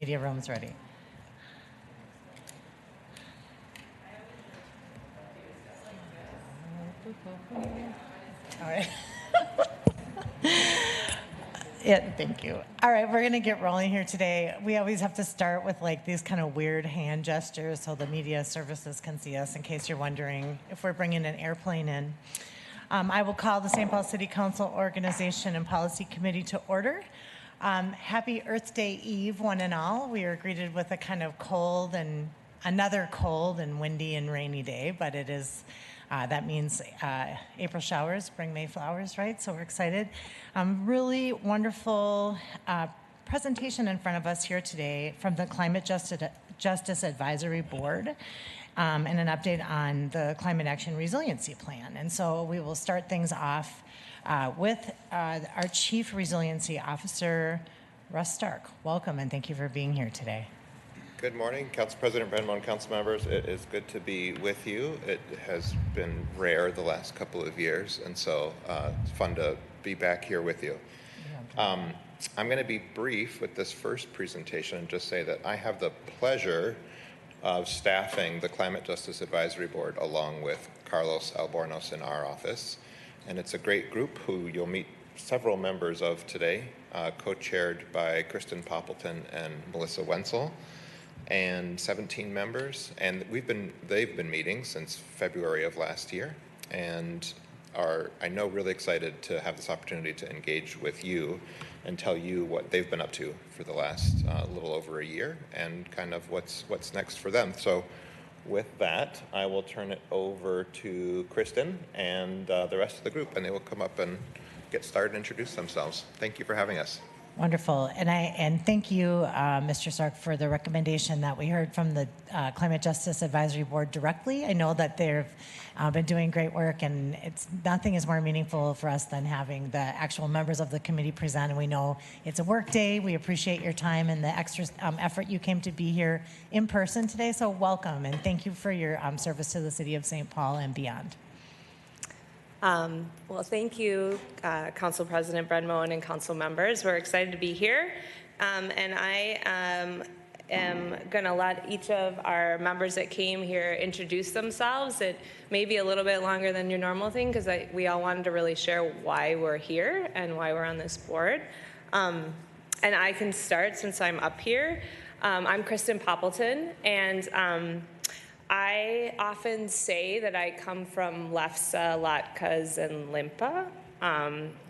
Media room's ready. All right. Yeah, thank you. All right, we're going to get rolling here today. We always have to start with like these kind of weird hand gestures so the media services can see us in case you're wondering if we're bringing an airplane in. I will call the St. Paul City Council Organization and Policy Committee to order. Happy Earth Day Eve, one and all. We are greeted with a kind of cold and another cold and windy and rainy day, but it is, that means April showers bring May flowers, right? So we're excited. Really wonderful presentation in front of us here today from the Climate Justice Advisory Board. And an update on the Climate Action Resiliency Plan. And so we will start things off with our Chief Resiliency Officer, Russ Stark. Welcome and thank you for being here today. Good morning, Council President Brenmo and council members. It is good to be with you. It has been rare the last couple of years, and so it's fun to be back here with you. I'm going to be brief with this first presentation and just say that I have the pleasure of staffing the Climate Justice Advisory Board along with Carlos Albornoz in our office. And it's a great group who you'll meet several members of today, co-chaired by Kristen Poppleton and Melissa Wenzel, and 17 members. And they've been meeting since February of last year and are, I know, really excited to have this opportunity to engage with you and tell you what they've been up to for the last little over a year and kind of what's next for them. So with that, I will turn it over to Kristen and the rest of the group, and they will come up and get started and introduce themselves. Thank you for having us. Wonderful, and thank you, Mr. Stark, for the recommendation that we heard from the Climate Justice Advisory Board directly. I know that they've been doing great work, and nothing is more meaningful for us than having the actual members of the committee present. And we know it's a work day. We appreciate your time and the extra effort you came to be here in person today. So welcome, and thank you for your service to the city of St. Paul and beyond. Well, thank you, Council President Brenmo and council members. We're excited to be here. And I am going to let each of our members that came here introduce themselves. It may be a little bit longer than your normal thing because we all wanted to really share why we're here and why we're on this board. And I can start since I'm up here. I'm Kristen Poppleton, and I often say that I come from Lefse, Latkes, and Limpa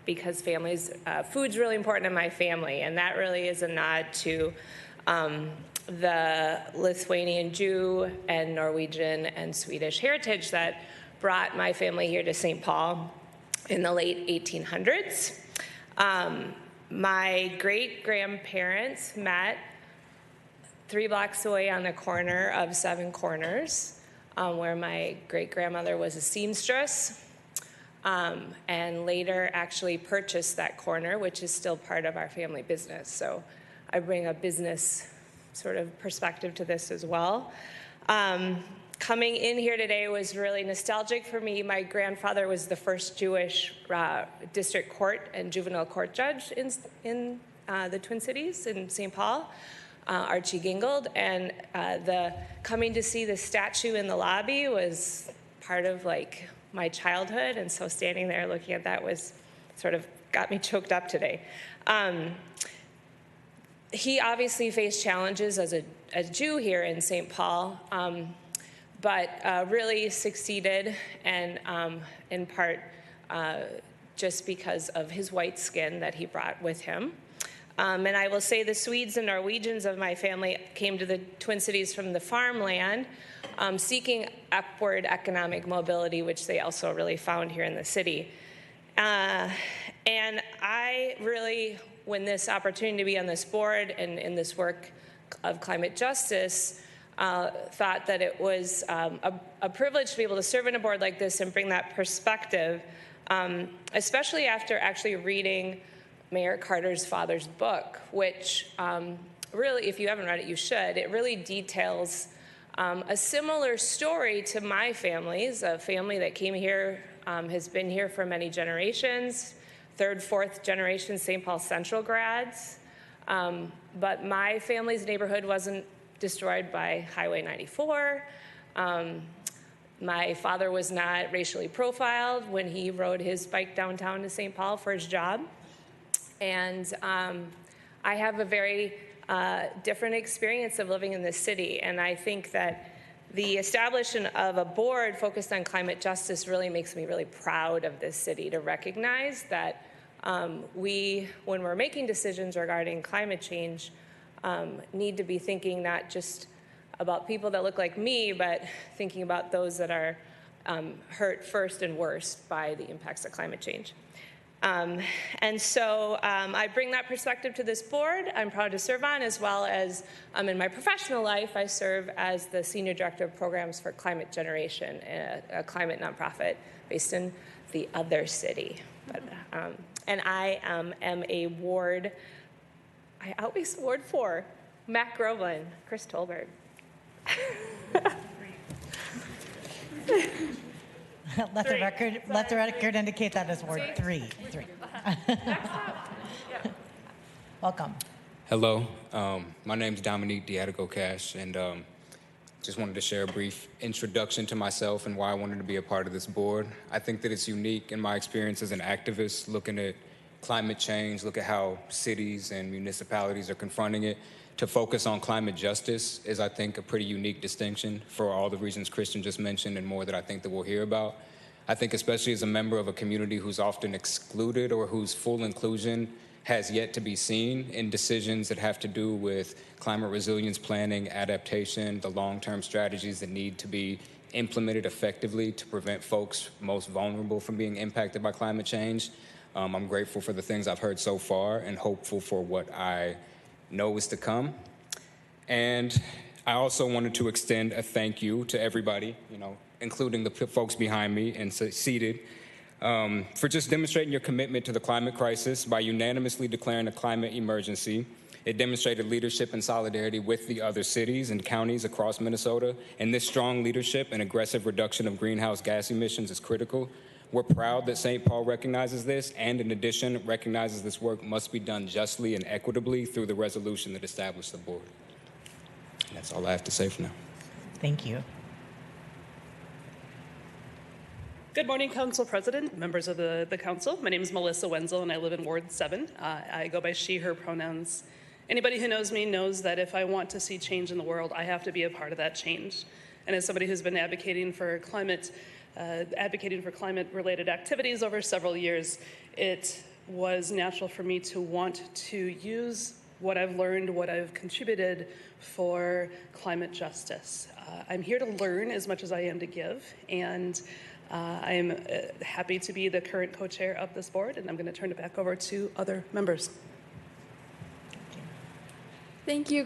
because food's really important in my family, and that really is a nod to the Lithuanian Jew and Norwegian and Swedish heritage that brought my family here to St. Paul in the late 1800s. My great-grandparents met 3 blocks away on the corner of Seven Corners, where my great-grandmother was a seamstress, and later actually purchased that corner, which is still part of our family business. So I bring a business sort of perspective to this as well. Coming in here today was really nostalgic for me. My grandfather was the first Jewish district court and juvenile court judge in the Twin Cities in St. Paul. Archie Gingold, and the coming to see the statue in the lobby was part of like my childhood, and so standing there looking at that was sort of got me choked up today. He obviously faced challenges as a Jew here in St. Paul, but really succeeded, and in part just because of his white skin that he brought with him. And I will say the Swedes and Norwegians of my family came to the Twin Cities from the farmland, seeking upward economic mobility, which they also really found here in the city. And I really, when this opportunity to be on this board and in this work of climate justice, thought that it was a privilege to be able to serve in a board like this and bring that perspective, especially after actually reading Mayor Carter's father's book, which really, if you haven't read it, you should. It really details a similar story to my family's, a family that came here, has been here for many generations, 3rd, 4th generation St. Paul Central grads, But my family's neighborhood wasn't destroyed by Highway 94. My father was not racially profiled when he rode his bike downtown to St. Paul for his job. And I have a very different experience of living in this city. And I think that the establishment of a board focused on climate justice really makes me really proud of this city, to recognize that we, when we're making decisions regarding climate change, need to be thinking not just about people that look like me, but thinking about those that are hurt first and worst by the impacts of climate change. And so I bring that perspective to this board. I'm proud to serve on, as well as in my professional life, I serve as the Senior Director of Programs for Climate Generation, a climate nonprofit based in the other city. But, and I am a ward, I always Ward 4, Matt Groveland, Chris Tolberg. Let the record indicate that as Ward 3. Welcome. Hello, my name is Dominique Diadico-Cash, and just wanted to share a brief introduction to myself and why I wanted to be a part of this board. I think that it's unique in my experience as an activist, looking at climate change, look at how cities and municipalities are confronting it. To focus on climate justice is, I think, a pretty unique distinction for all the reasons Christian just mentioned and more that I think that we'll hear about. I think especially as a member of a community who's often excluded or whose full inclusion has yet to be seen in decisions that have to do with climate resilience planning, adaptation, the long-term strategies that need to be implemented effectively to prevent folks most vulnerable from being impacted by climate change. I'm grateful for the things I've heard so far and hopeful for what I know is to come. And I also wanted to extend a thank you to everybody, including the folks behind me and seated, for just demonstrating your commitment to the climate crisis by unanimously declaring a climate emergency. It demonstrated leadership and solidarity with the other cities and counties across Minnesota, and this strong leadership and aggressive reduction of greenhouse gas emissions is critical. We're proud that St. Paul recognizes this, and in addition, recognizes this work must be done justly and equitably through the resolution that established the board. And that's all I have to say for now. Thank you. Good morning, Council President, members of the Council. My name is Melissa Wenzel, and I live in Ward 7. I go by she, her pronouns. Anybody who knows me knows that if I want to see change in the world, I have to be a part of that change. And as somebody who's been advocating for climate-related activities over several years, it was natural for me to want to use what I've learned, what I've contributed for climate justice. I'm here to learn as much as I am to give, and I'm happy to be the current co-chair of this board, and I'm going to turn it back over to other members. Thank you,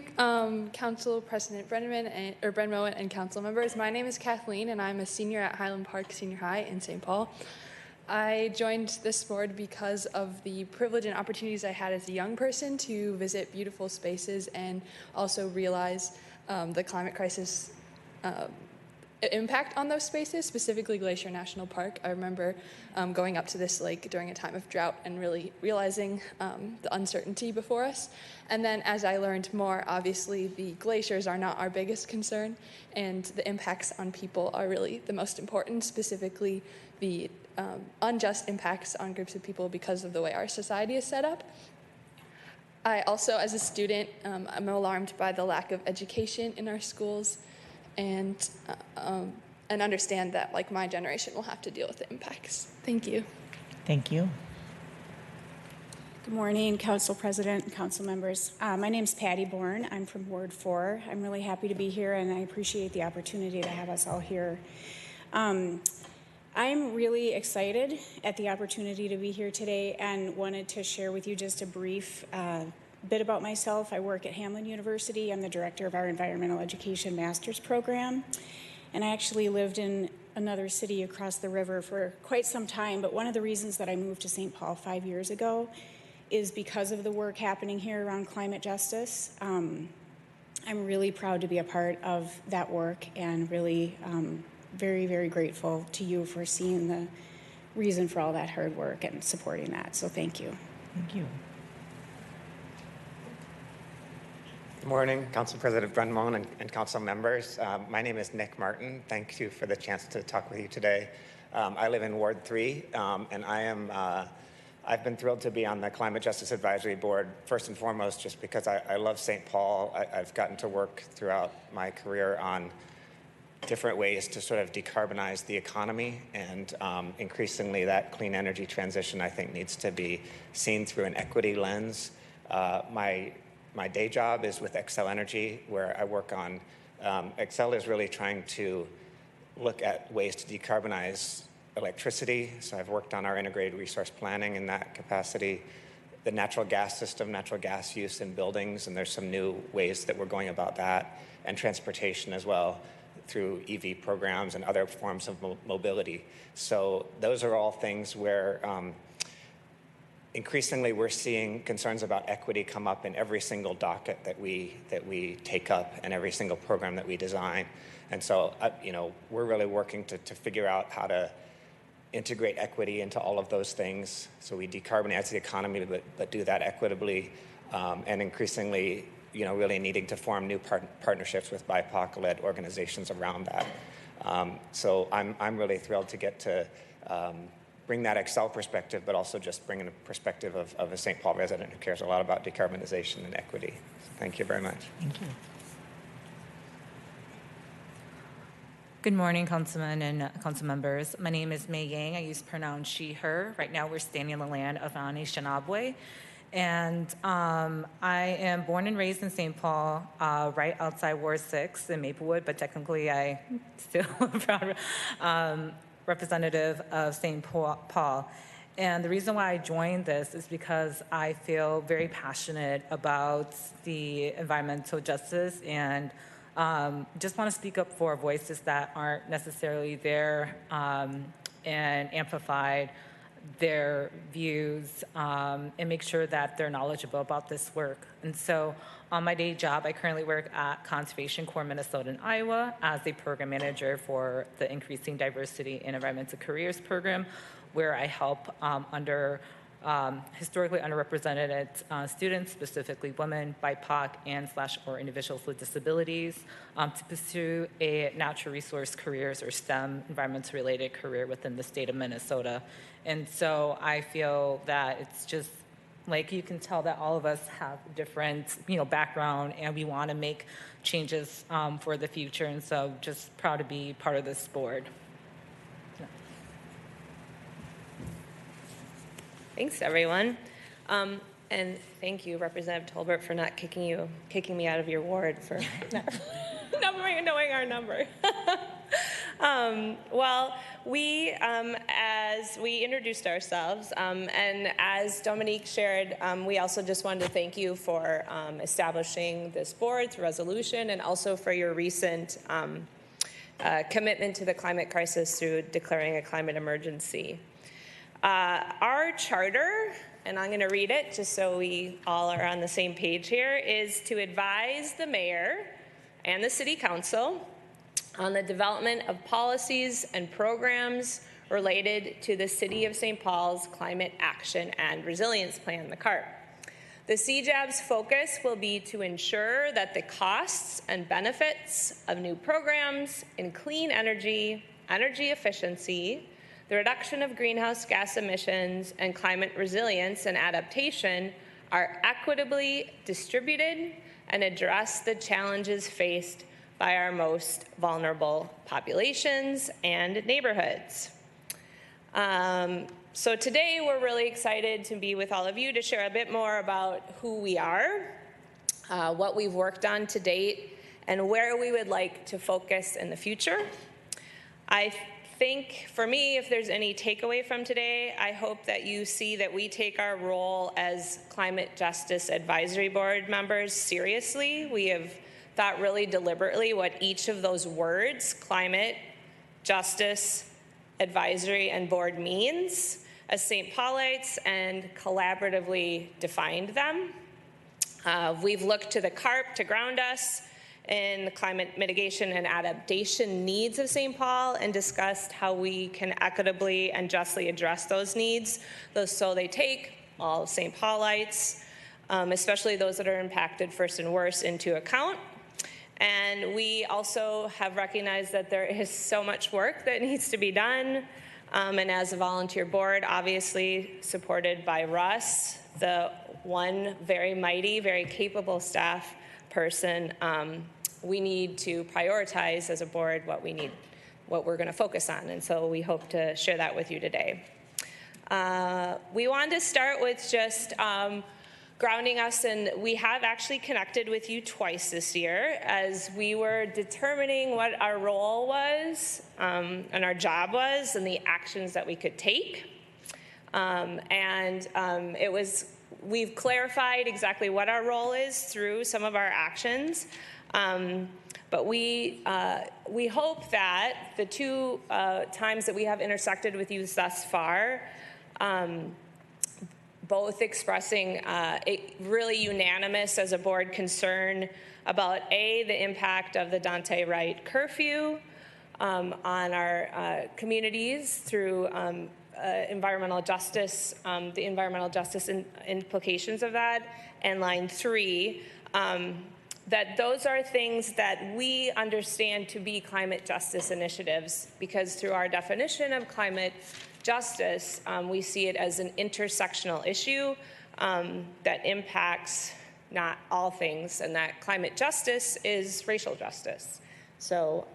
Council President Brenmo and council members. My name is Kathleen, and I'm a senior at Highland Park Senior High in St. Paul. I joined this board because of the privilege and opportunities I had as a young person to visit beautiful spaces and also realize the climate crisis impact on those spaces, specifically Glacier National Park. I remember going up to this lake during a time of drought and really realizing the uncertainty before us. And then as I learned more, obviously the glaciers are not our biggest concern, and the impacts on people are really the most important, specifically the unjust impacts on groups of people because of the way our society is set up. I also, as a student, I'm alarmed by the lack of education in our schools, and understand that, like, my generation will have to deal with the impacts. Thank you. Thank you. Good morning, Council President and Council members. My name is Patty Bourne. I'm from Ward 4. I'm really happy to be here, and I appreciate the opportunity to have us all here. I'm really excited at the opportunity to be here today and wanted to share with you just a brief bit about myself. I work at Hamline University. I'm the director of our Environmental Education Master's Program. And I actually lived in another city across the river for quite some time. But one of the reasons that I moved to St. Paul 5 years ago is because of the work happening here around climate justice. I'm really proud to be a part of that work, and really very, very grateful to you for seeing the reason for all that hard work and supporting that. So thank you. Thank you. Good morning, Council President Brenmon and council members. My name is Nick Martin. Thank you for the chance to talk with you today. I live in Ward 3, and I've been thrilled to be on the Climate Justice Advisory Board, first and foremost, just because I love St. Paul. I've gotten to work throughout my career on different ways to sort of decarbonize the economy, and increasingly that clean energy transition, I think, needs to be seen through an equity lens. My day job is with Xcel Energy, where I work on, Xcel is really trying to look at ways to decarbonize electricity. So I've worked on our integrated resource planning in that capacity, the natural gas system, natural gas use in buildings, and there's some new ways that we're going about that, and transportation as well through EV programs and other forms of mobility. So those are all things where increasingly we're seeing concerns about equity come up in every single docket that we take up and every single program that we design. And so, we're really working to figure out how to integrate equity into all of those things so we decarbonize the economy, but do that equitably, and increasingly, really needing to form new partnerships with BIPOC-led organizations around that. So I'm really thrilled to get to bring that Xcel perspective, but also just bring in a perspective of a St. Paul resident who cares a lot about decarbonization and equity. So thank you very much. Thank you. Good morning, Councilman and Council members. My name is Mei Yang. I use pronouns she, her. Right now we're standing on the land of Anishinaabe. And I am born and raised in St. Paul, right outside Ward 6 in Maplewood, but technically I still am proud representative of St. Paul. And the reason why I joined this is because I feel very passionate about the environmental justice and just want to speak up for voices that aren't necessarily there and amplified their views and make sure that they're knowledgeable about this work. And so on my day job, I currently work at Conservation Corps Minnesota and Iowa as a program manager for the Increasing Diversity in Environmental Careers program, where I help historically underrepresented students, specifically women, BIPOC, and/or individuals with disabilities, to pursue a natural resource careers or STEM, environmental-related career within the state of Minnesota. And so I feel that it's just like you can tell that all of us have different, background, and we want to make changes for the future. And so just proud to be part of this board. Thanks, everyone. And thank you, Representative Tolbert, for not kicking me out of your ward for not knowing our number. Well, as we introduced ourselves, and as Dominique shared, we also just wanted to thank you for establishing this board's resolution and also for your recent commitment to the climate crisis through declaring a climate emergency. Our charter, and I'm going to read it just so we all are on the same page here, is to advise the mayor and the city council on the development of policies and programs related to the City of St. Paul's Climate Action and Resilience Plan, the CARP. The CJAB's focus will be to ensure that the costs and benefits of new programs in clean energy, energy efficiency, the reduction of greenhouse gas emissions, and climate resilience and adaptation are equitably distributed and address the challenges faced by our most vulnerable populations and neighborhoods. So today we're really excited to be with all of you to share a bit more about who we are, what we've worked on to date, and where we would like to focus in the future. I think for me, if there's any takeaway from today, I hope that you see that we take our role as Climate Justice Advisory Board members seriously. We have thought really deliberately what each of those words, climate, justice, advisory, and board means as St. Paulites and collaboratively defined them. We've looked to the CARP to ground us in the climate mitigation and adaptation needs of St. Paul and discussed how we can equitably and justly address those needs, so they take all St. Paulites, especially those that are impacted first and worst, into account. And we also have recognized that there is so much work that needs to be done. And as a volunteer board, obviously supported by Russ, the one very mighty, very capable staff person, we need to prioritize as a board what we're going to focus on. And so we hope to share that with you today. We wanted to start with just grounding us, and we have actually connected with you twice this year as we were determining what our role was and our job was and the actions that we could take. We've clarified exactly what our role is through some of our actions. But we hope that the two times that we have intersected with you thus far, both expressing a really unanimous as a board concern about the impact of the Dante Wright curfew on our communities through environmental justice, the environmental justice implications of that, and line 3, that those are things that we understand to be climate justice initiatives, because through our definition of climate justice, we see it as an intersectional issue that impacts not all things, and that climate justice is racial justice. So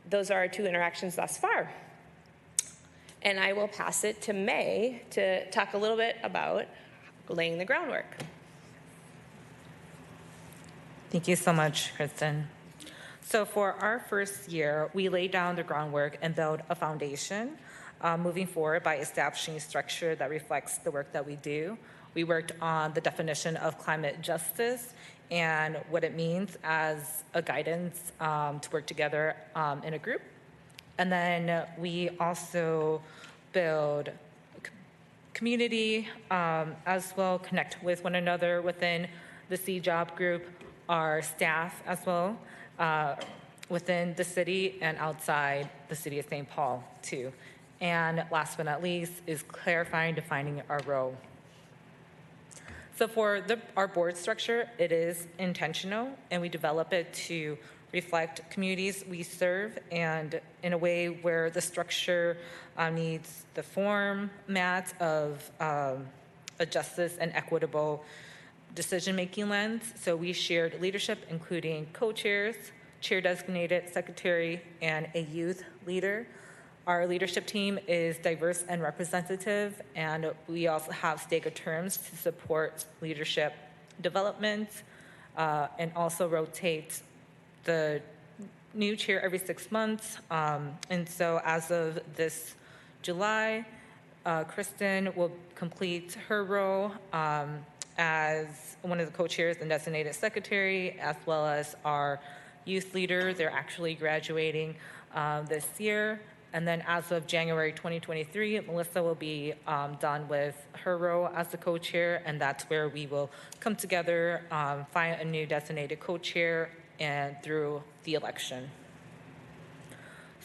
those are our two interactions thus far. And I will pass it to May to talk a little bit about laying the groundwork. Thank you so much, Kristen. So for our first year, we laid down the groundwork and built a foundation moving forward by establishing a structure that reflects the work that we do. We worked on the definition of climate justice and what it means as a guidance to work together in a group. And then we also build community as well, connect with one another within the C-Job group, our staff as well, within the city and outside the city of St. Paul too. And last but not least is clarifying, defining our role. So for our board structure, it is intentional, and we develop it to reflect communities we serve, and in a way where the structure needs the format of a justice and equitable decision-making lens. So we shared leadership, including co-chairs, chair-designated secretary, and a youth leader. Our leadership team is diverse and representative, and we also have stagger terms to support leadership development, and also rotate the new chair every 6 months. And so as of this July, Kristen will complete her role as one of the co-chairs and designated secretary, as well as our youth leader. They're actually graduating this year. And then as of January 2023, Melissa will be done with her role as the co-chair, and that's where we will come together, find a new designated co-chair, and through the election.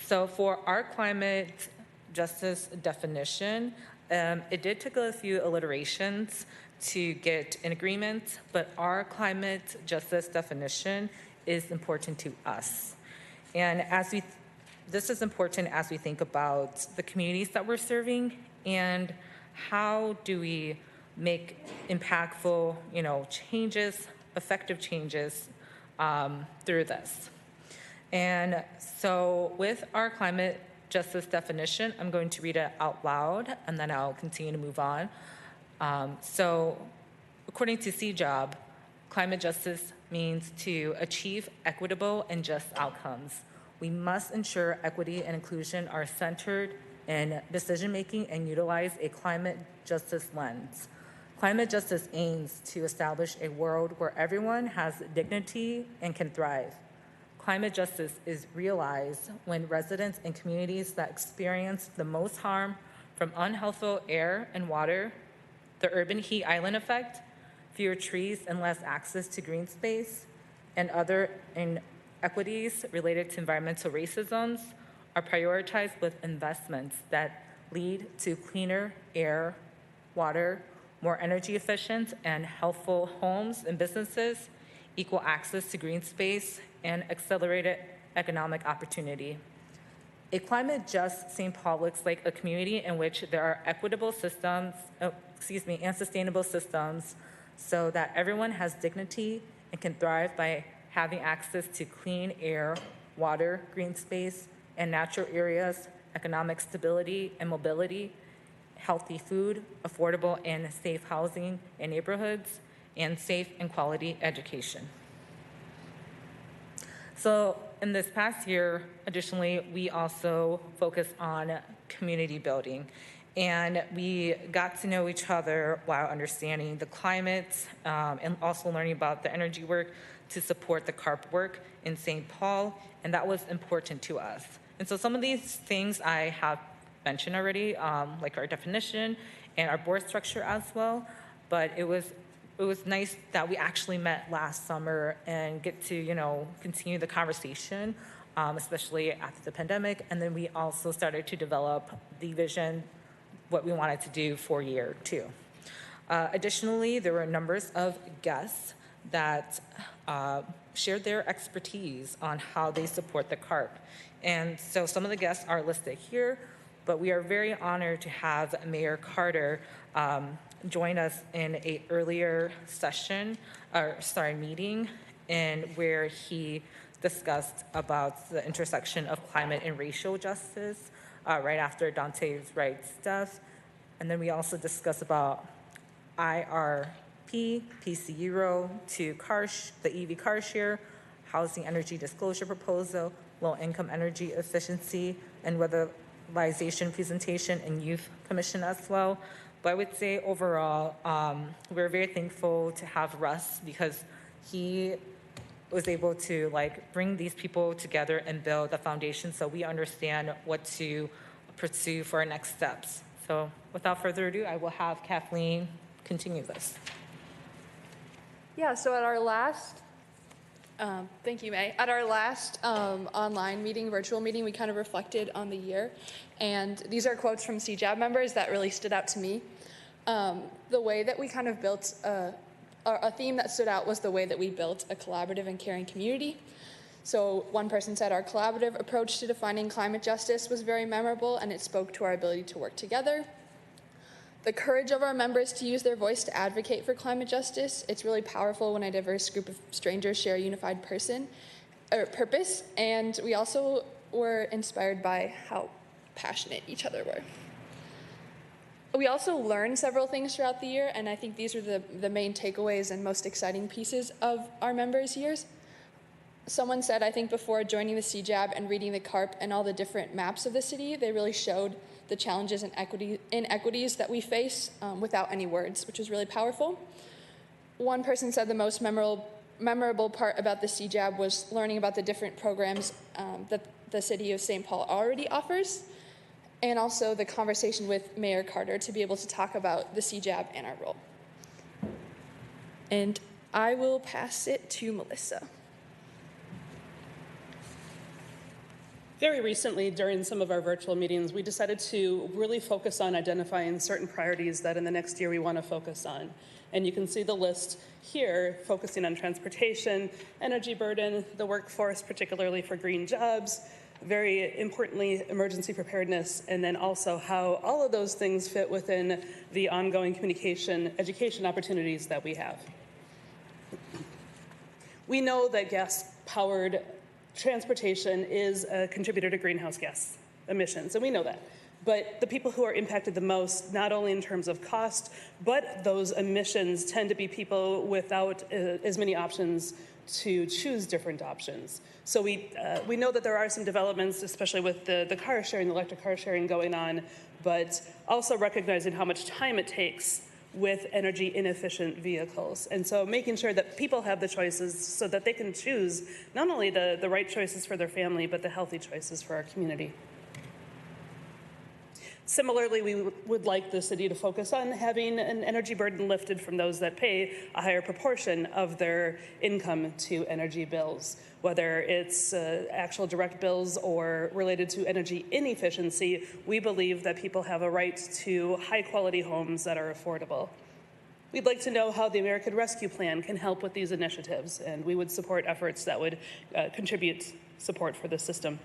So for our climate justice definition, it did take a few alliterations to get an agreement, but our climate justice definition is important to us. And this is important as we think about the communities that we're serving and how do we make impactful, changes, effective changes through this. And so with our climate justice definition, I'm going to read it out loud, and then I'll continue to move on. So according to C-Job, climate justice means to achieve equitable and just outcomes. We must ensure equity and inclusion are centered in decision-making and utilize a climate justice lens. Climate justice aims to establish a world where everyone has dignity and can thrive. Climate justice is realized when residents in communities that experience the most harm from unhealthful air and water, the urban heat island effect, fewer trees and less access to green space, and other inequities related to environmental racism are prioritized with investments that lead to cleaner air, water, more energy efficient and healthful homes and businesses, equal access to green space, and accelerated economic opportunity. A climate just St. Paul looks like a community in which there are equitable systems, and sustainable systems so that everyone has dignity and can thrive by having access to clean air, water, green space, and natural areas, economic stability and mobility, healthy food, affordable and safe housing in neighborhoods, and safe and quality education. So in this past year, additionally, we also focused on community building. And we got to know each other while understanding the climate and also learning about the energy work to support the CARP work in St. Paul. And that was important to us. And so some of these things I have mentioned already, like our definition and our board structure as well. But it was nice that we actually met last summer and get to, continue the conversation, especially after the pandemic. And then we also started to develop the vision, what we wanted to do for year 2. Additionally, there were numbers of guests that shared their expertise on how they support the CARP. And so some of the guests are listed here, but we are very honored to have Mayor Carter join us in an earlier meeting, and where he discussed about the intersection of climate and racial justice right after Dante Wright's death. And then we also discussed about IRP, PC to the EV car share, housing energy disclosure proposal, low-income energy efficiency, and weatherization presentation and youth commission as well. But I would say overall, we're very thankful to have Russ because he was able to bring these people together and build a foundation so we understand what to pursue for our next steps. So without further ado, I will have Kathleen continue this. Yeah, so at our last, thank you, May. At our last online meeting, virtual meeting, we kind of reflected on the year. And these are quotes from CJAB members that really stood out to me. The way that we kind of built, a theme that stood out was the way that we built a collaborative and caring community. So one person said, our collaborative approach to defining climate justice was very memorable, and it spoke to our ability to work together. The courage of our members to use their voice to advocate for climate justice. It's really powerful when a diverse group of strangers share a unified purpose. And we also were inspired by how passionate each other were. We also learned several things throughout the year, and I think these are the main takeaways and most exciting pieces of our members' years. Someone said, I think before joining the CJAB and reading the CARP and all the different maps of the city, they really showed the challenges and inequities that we face without any words, which is really powerful. One person said the most memorable part about the CJAB was learning about the different programs that the city of St. Paul already offers, and also the conversation with Mayor Carter to be able to talk about the CJAB and our role. And I will pass it to Melissa. Very recently, during some of our virtual meetings, we decided to really focus on identifying certain priorities that in the next year we want to focus on. And you can see the list here, focusing on transportation, energy burden, the workforce, particularly for green jobs, very importantly, emergency preparedness, and then also how all of those things fit within the ongoing communication, education opportunities that we have. We know that gas-powered transportation is a contributor to greenhouse gas emissions, and we know that. But the people who are impacted the most, not only in terms of cost, but those emissions tend to be people without as many options to choose different options. So we know that there are some developments, especially with the car sharing, the electric car sharing going on, but also recognizing how much time it takes with energy inefficient vehicles. And so making sure that people have the choices so that they can choose not only the right choices for their family, but the healthy choices for our community. Similarly, we would like the city to focus on having an energy burden lifted from those that pay a higher proportion of their income to energy bills, whether it's actual direct bills or related to energy inefficiency. We believe that people have a right to high-quality homes that are affordable. We'd like to know how the American Rescue Plan can help with these initiatives, and we would support efforts that would contribute support for the system.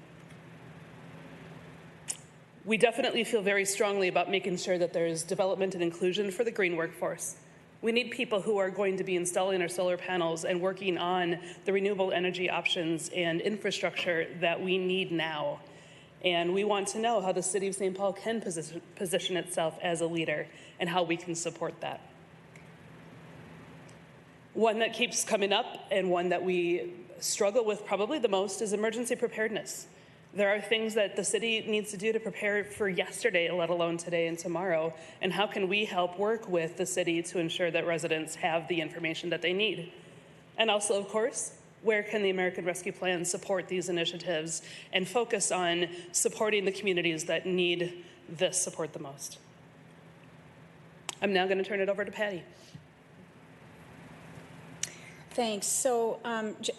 We definitely feel very strongly about making sure that there's development and inclusion for the green workforce. We need people who are going to be installing our solar panels and working on the renewable energy options and infrastructure that we need now. And we want to know how the City of St. Paul can position itself as a leader and how we can support that. One that keeps coming up and one that we struggle with probably the most is emergency preparedness. There are things that the city needs to do to prepare for yesterday, let alone today and tomorrow. And how can we help work with the city to ensure that residents have the information that they need? And also, of course, where can the American Rescue Plan support these initiatives and focus on supporting the communities that need this support the most? I'm now going to turn it over to Patty. Thanks. So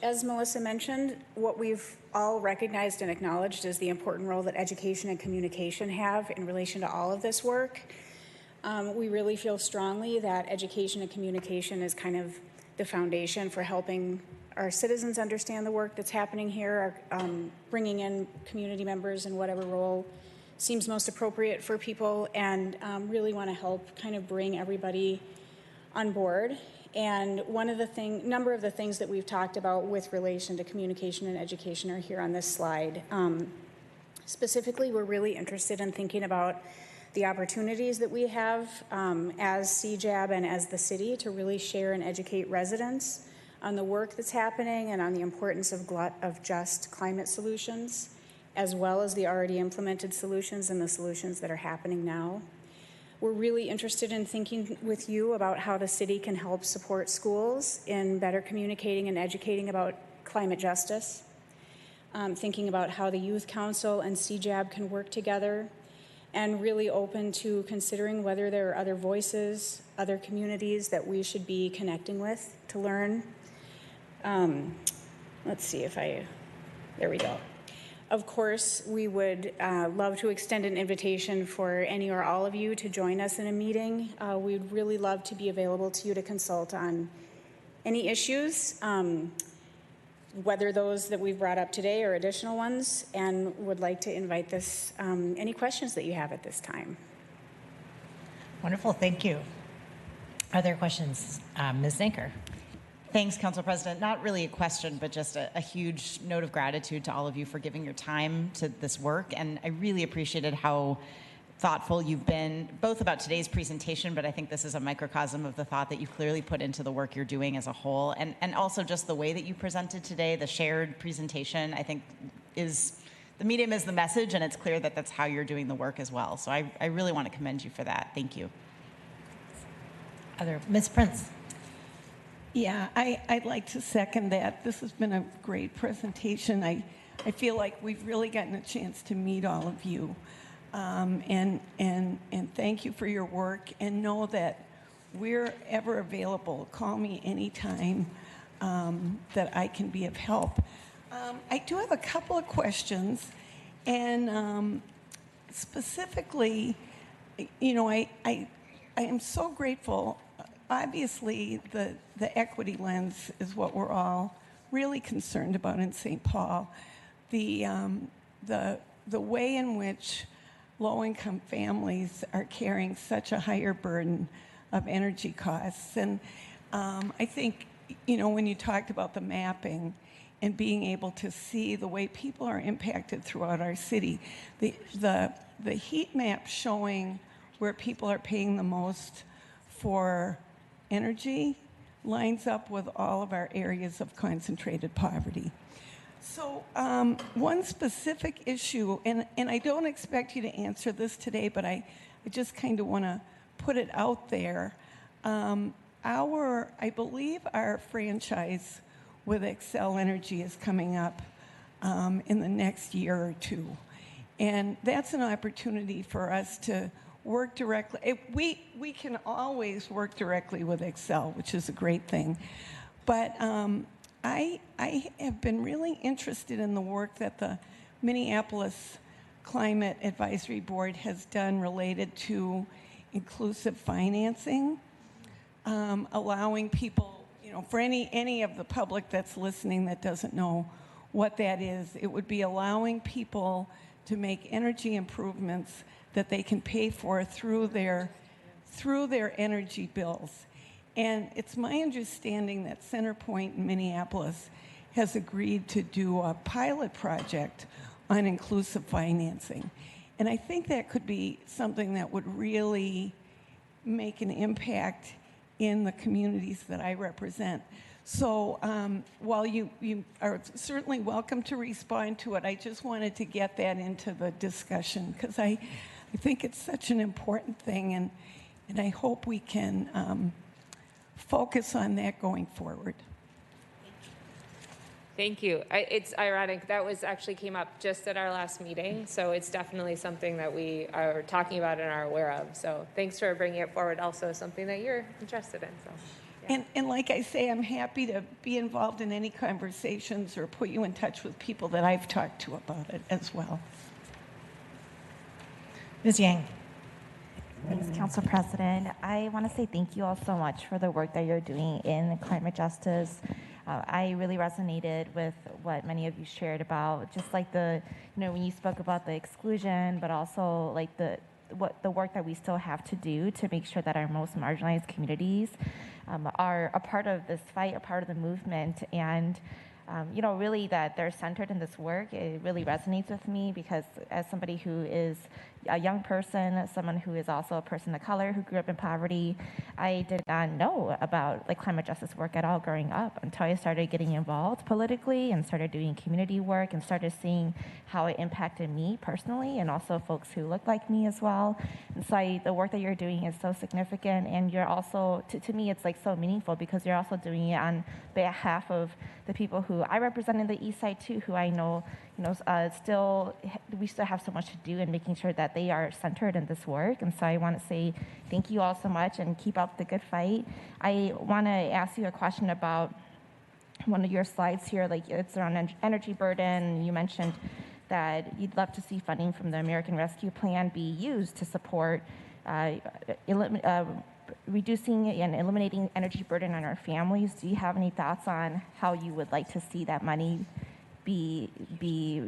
as Melissa mentioned, what we've all recognized and acknowledged is the important role that education and communication have in relation to all of this work. We really feel strongly that education and communication is kind of the foundation for helping our citizens understand the work that's happening here, bringing in community members in whatever role seems most appropriate for people, and really want to help kind of bring everybody on board. And number of the things that we've talked about with relation to communication and education are here on this slide. Specifically, we're really interested in thinking about the opportunities that we have as CJAB and as the city to really share and educate residents on the work that's happening and on the importance of just climate solutions, as well as the already implemented solutions and the solutions that are happening now. We're really interested in thinking with you about how the city can help support schools in better communicating and educating about climate justice, thinking about how the Youth Council and CJAB can work together, and really open to considering whether there are other voices, other communities that we should be connecting with to learn. Let's see if there we go. Of course, we would love to extend an invitation for any or all of you to join us in a meeting. We'd really love to be available to you to consult on any issues, whether those that we've brought up today or additional ones, and would like to invite any questions that you have at this time. Wonderful, thank you. Are there questions? Ms. Zanker. Thanks, Council President. Not really a question, but just a huge note of gratitude to all of you for giving your time to this work. And I really appreciated how thoughtful you've been, both about today's presentation, but I think this is a microcosm of the thought that you've clearly put into the work you're doing as a whole. And also just the way that you presented today, the shared presentation, I think the medium is the message, and it's clear that that's how you're doing the work as well. So I really want to commend you for that. Thank you. Ms. Prince. Yeah, I'd like to second that. This has been a great presentation. I feel like we've really gotten a chance to meet all of you. And thank you for your work, and know that we're ever available. Call me anytime that I can be of help. I do have a couple of questions, and specifically, I am so grateful. Obviously, the equity lens is what we're all really concerned about in St. Paul. The way in which low-income families are carrying such a higher burden of energy costs. And I think, when you talked about the mapping and being able to see the way people are impacted throughout our city, the heat map showing where people are paying the most for energy lines up with all of our areas of concentrated poverty. So one specific issue, and I don't expect you to answer this today, but I just kind of want to put it out there. I believe our franchise with Xcel Energy is coming up in the next year or two. And that's an opportunity for us to work directly. We can always work directly with Xcel, which is a great thing. But I have been really interested in the work that the Minneapolis Climate Advisory Board has done related to inclusive financing. allowing people, for any of the public that's listening that doesn't know what that is, it would be allowing people to make energy improvements that they can pay for through their energy bills. And it's my understanding that CenterPoint in Minneapolis has agreed to do a pilot project on inclusive financing. And I think that could be something that would really make an impact in the communities that I represent. So while you are certainly welcome to respond to it, I just wanted to get that into the discussion because I think it's such an important thing, and I hope we can focus on that going forward. Thank you. It's ironic. That actually came up just at our last meeting, so it's definitely something that we are talking about and are aware of. So thanks for bringing it forward. Also something that you're interested in. So. Yeah. And like I say, I'm happy to be involved in any conversations or put you in touch with people that I've talked to about it as well. Ms. Yang. Thanks, Council President. I want to say thank you all so much for the work that you're doing in climate justice. I really resonated with what many of you shared about just like when you spoke about the exclusion, but also like the work that we still have to do to make sure that our most marginalized communities are a part of this fight, a part of the movement, and really that they're centered in this work. It really resonates with me because as somebody who is a young person, someone who is also a person of color who grew up in poverty, I did not know about climate justice work at all growing up until I started getting involved politically and started doing community work and started seeing how it impacted me personally and also folks who look like me as well. And so the work that you're doing is so significant, and you're also, to me, it's so meaningful because you're also doing it on behalf of the people who I represent in the East Side too, who I know we still have so much to do in making sure that they are centered in this work. And so I want to say thank you all so much and keep up the good fight. I want to ask you a question about one of your slides here, it's around energy burden. You mentioned that you'd love to see funding from the American Rescue Plan be used to support reducing and eliminating energy burden on our families. Do you have any thoughts on how you would like to see that money be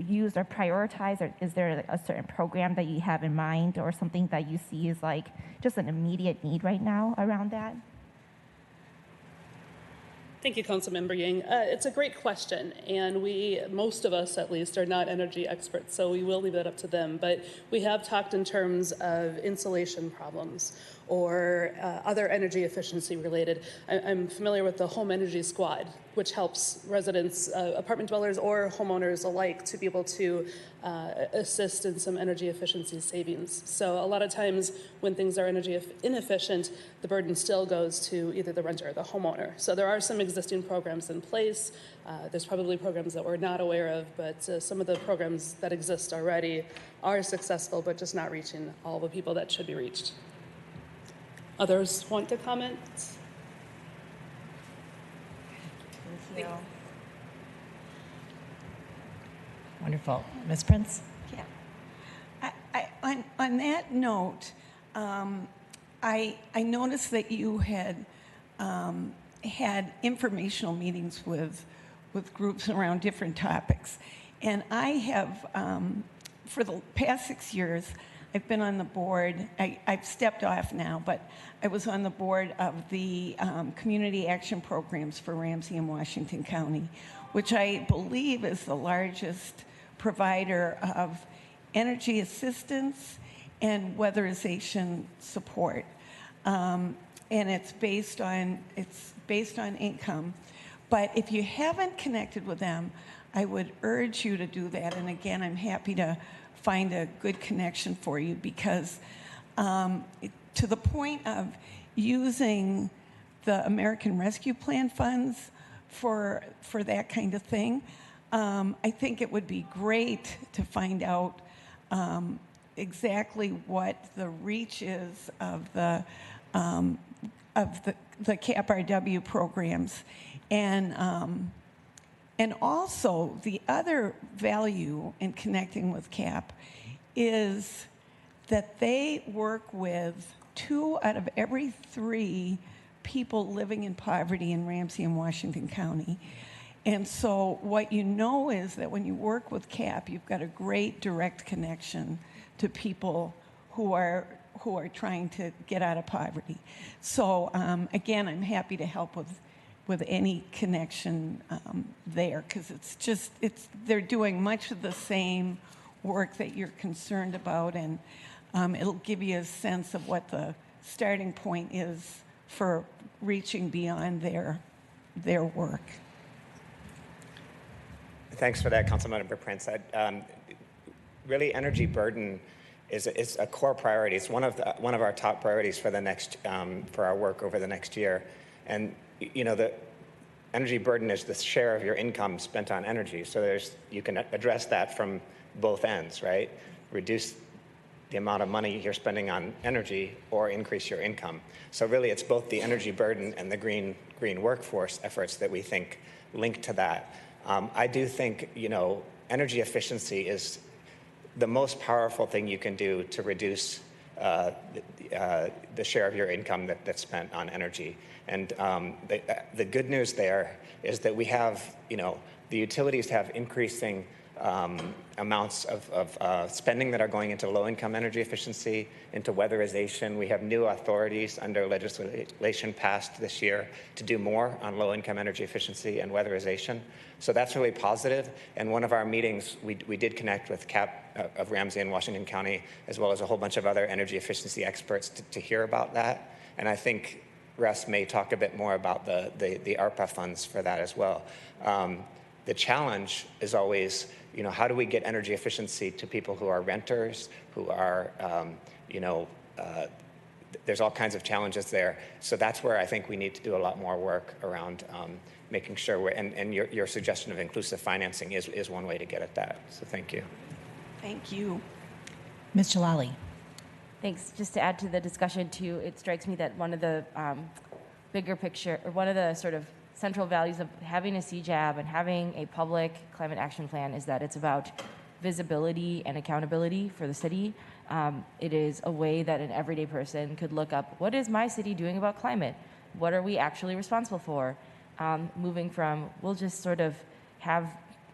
used or prioritized, or is there a certain program that you have in mind or something that you see as just an immediate need right now around that? Thank you, Councilmember Yang. It's a great question, and most of us at least, are not energy experts, so we will leave that up to them. But we have talked in terms of insulation problems or other energy efficiency related. I'm familiar with the Home Energy Squad, which helps residents, apartment dwellers or homeowners alike, to be able to assist in some energy efficiency savings. So a lot of times when things are energy inefficient, the burden still goes to either the renter or the homeowner. So there are some existing programs in place. There's probably programs that we're not aware of, but some of the programs that exist already are successful, but just not reaching all the people that should be reached. Others want to comment? Thank you. Wonderful. Ms. Prince? Yeah. On that note, I noticed that you had had informational meetings with groups around different topics. And I have, for the past 6 years, I've been on the board. I've stepped off now, but I was on the board of the community action programs for Ramsey and Washington County, which I believe is the largest provider of energy assistance and weatherization support. And it's based on income. But if you haven't connected with them, I would urge you to do that. And again, I'm happy to find a good connection for you because to the point of using the American Rescue Plan funds for that kind of thing, I think it would be great to find out exactly what the reach is of the CAP-RW programs. And also, the other value in connecting with CAP is that they work with 2 out of every 3 people living in poverty in Ramsey and Washington County. And so what you know is that when you work with CAP, you've got a great direct connection to people who are trying to get out of poverty. So again, I'm happy to help with any connection there, because they're doing much of the same work that you're concerned about, and it'll give you a sense of what the starting point is for reaching beyond their work. Thanks for that, Councilmember Prince. Really, energy burden is a core priority. It's one of our top priorities for the next for our work over the next year. And you know, the energy burden is the share of your income spent on energy. So you can address that from both ends, right? Reduce the amount of money you're spending on energy or increase your income. So really, it's both the energy burden and the green workforce efforts that we think link to that. I do think, you know, energy efficiency is the most powerful thing you can do to reduce the share of your income that's spent on energy. And the good news there is that we have, you know, the utilities have increasing amounts of spending that are going into low-income energy efficiency, into weatherization. We have new authorities under legislation passed this year to do more on low-income energy efficiency and weatherization. So that's really positive. And one of our meetings, we did connect with CAP of Ramsey and Washington County, as well as a whole bunch of other energy efficiency experts to hear about that. And I think Russ may talk a bit more about the ARPA funds for that as well. The challenge is always, you know, how do we get energy efficiency to people who are renters, who are, you know, there's all kinds of challenges there. So that's where I think we need to do a lot more work around making sure and your suggestion of inclusive financing is one way to get at that. So thank you. Thank you. Ms. Jalali. Thanks. Just to add to the discussion too, it strikes me that one of the bigger picture, or one of the sort of central values of having a CJAB and having a public climate action plan is that it's about visibility and accountability for the city. It is a way that an everyday person could look up, what is my city doing about climate? What are we actually responsible for? Moving from, we'll just sort of have,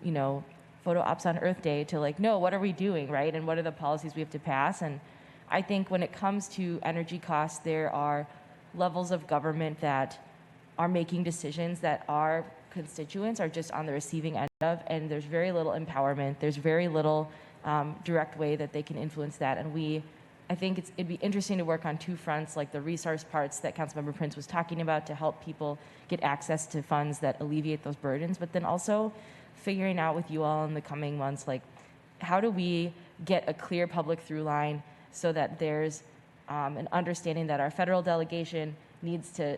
you know, photo ops on Earth Day to like, no, what are we doing, right? And what are the policies we have to pass? And I think when it comes to energy costs, there are levels of government that are making decisions that our constituents are just on the receiving end of, and there's very little empowerment. There's very little direct way that they can influence that. And I think it'd be interesting to work on two fronts, like the resource parts that Councilmember Prince was talking about to help people get access to funds that alleviate those burdens, but then also figuring out with you all in the coming months, like how do we get a clear public through line so that there's an understanding that our federal delegation needs to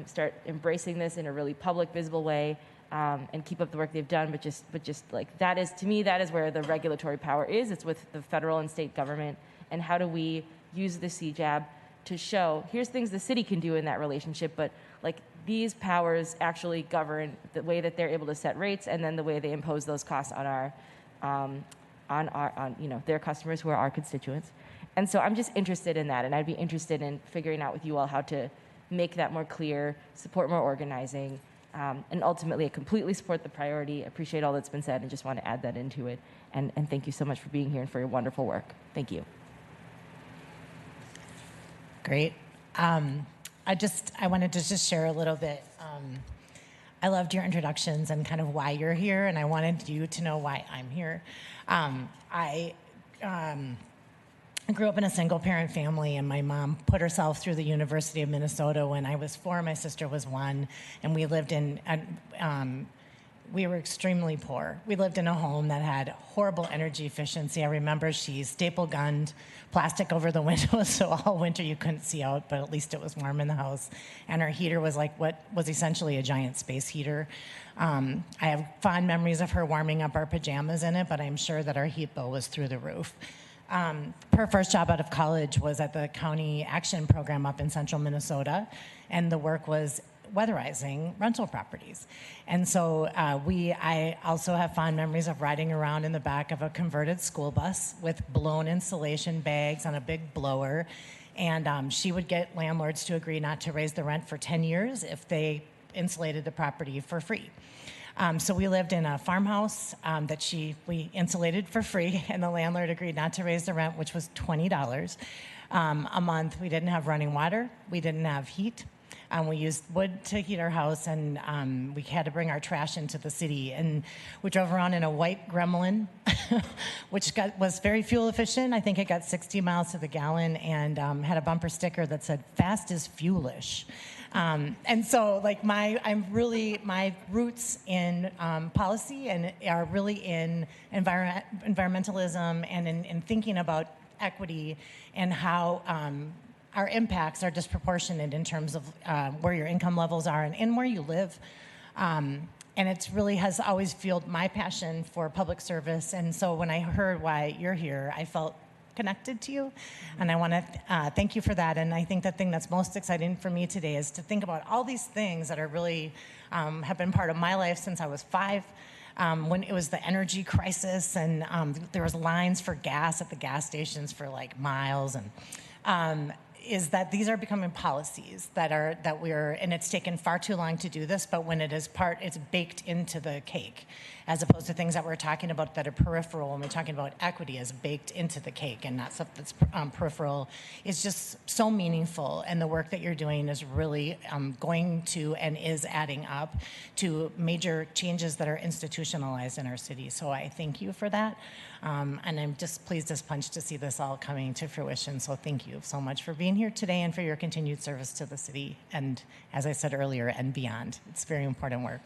start embracing this in a really public, visible way, and keep up the work they've done. But just like that is, to me, that is where the regulatory power is. It's with the federal and state government. And how do we use the CJAB to show here's things the city can do in that relationship, but like these powers actually govern the way that they're able to set rates, and then the way they impose those costs on our you know, their customers who are our constituents. And so I'm just interested in that, and I'd be interested in figuring out with you all how to make that more clear, support more organizing, and ultimately I completely support the priority, appreciate all that's been said, and just want to add that into it. And thank you so much for being here and for your wonderful work. Thank you. Great. I wanted to just share a little bit. I loved your introductions and kind of why you're here, and I wanted you to know why I'm here. I grew up in a single-parent family, and my mom put herself through the University of Minnesota when I was 4. My sister was 1, and we lived in. We were extremely poor. We lived in a home that had horrible energy efficiency. I remember she staple gunned plastic over the windows, so all winter you couldn't see out, but at least it was warm in the house. And her heater was like what was essentially a giant space heater. I have fond memories of her warming up our pajamas in it, but I'm sure that our heat bill was through the roof. Her first job out of college was at the county action program up in central Minnesota, and the work was weatherizing rental properties. And so I also have fond memories of riding around in the back of a converted school bus with blown insulation bags on a big blower And she would get landlords to agree not to raise the rent for 10 years if they insulated the property for free. So we lived in a farmhouse that we insulated for free, and the landlord agreed not to raise the rent, which was $20 a month. We didn't have running water. We didn't have heat. We used wood to heat our house, and we had to bring our trash into the city. And we drove around in a white Gremlin, which was very fuel efficient. I think it got 60 miles to the gallon, and had a bumper sticker that said, "Fast is fuelish." And so, like, my roots in policy and are really in environmentalism and in thinking about equity and how our impacts are disproportionate in terms of where your income levels are and where you live. And it really has always fueled my passion for public service. And so when I heard why you're here, I felt connected to you. And I want to thank you for that. And I think the thing that's most exciting for me today is to think about all these things that are really have been part of my life since I was 5. When it was the energy crisis and there was lines for gas at the gas stations for like miles, and is that these are becoming policies and it's taken far too long to do this, but when it's baked into the cake, as opposed to things that we're talking about that are peripheral. When we're talking about equity as baked into the cake and not stuff that's peripheral, is just so meaningful. And the work that you're doing is really going to and is adding up to major changes that are institutionalized in our city. So I thank you for that. And I'm just pleased as punch to see this all coming to fruition. So thank you so much for being here today and for your continued service to the city. And as I said earlier, and beyond. It's very important work.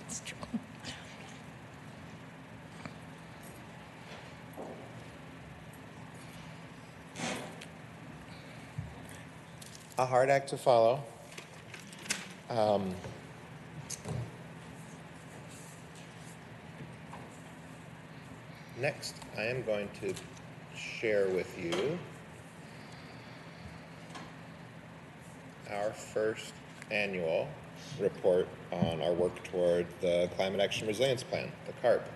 It's true. A hard act to follow. Next, I am going to share with you our first annual report on our work toward the Climate Action Resilience Plan, the CARP.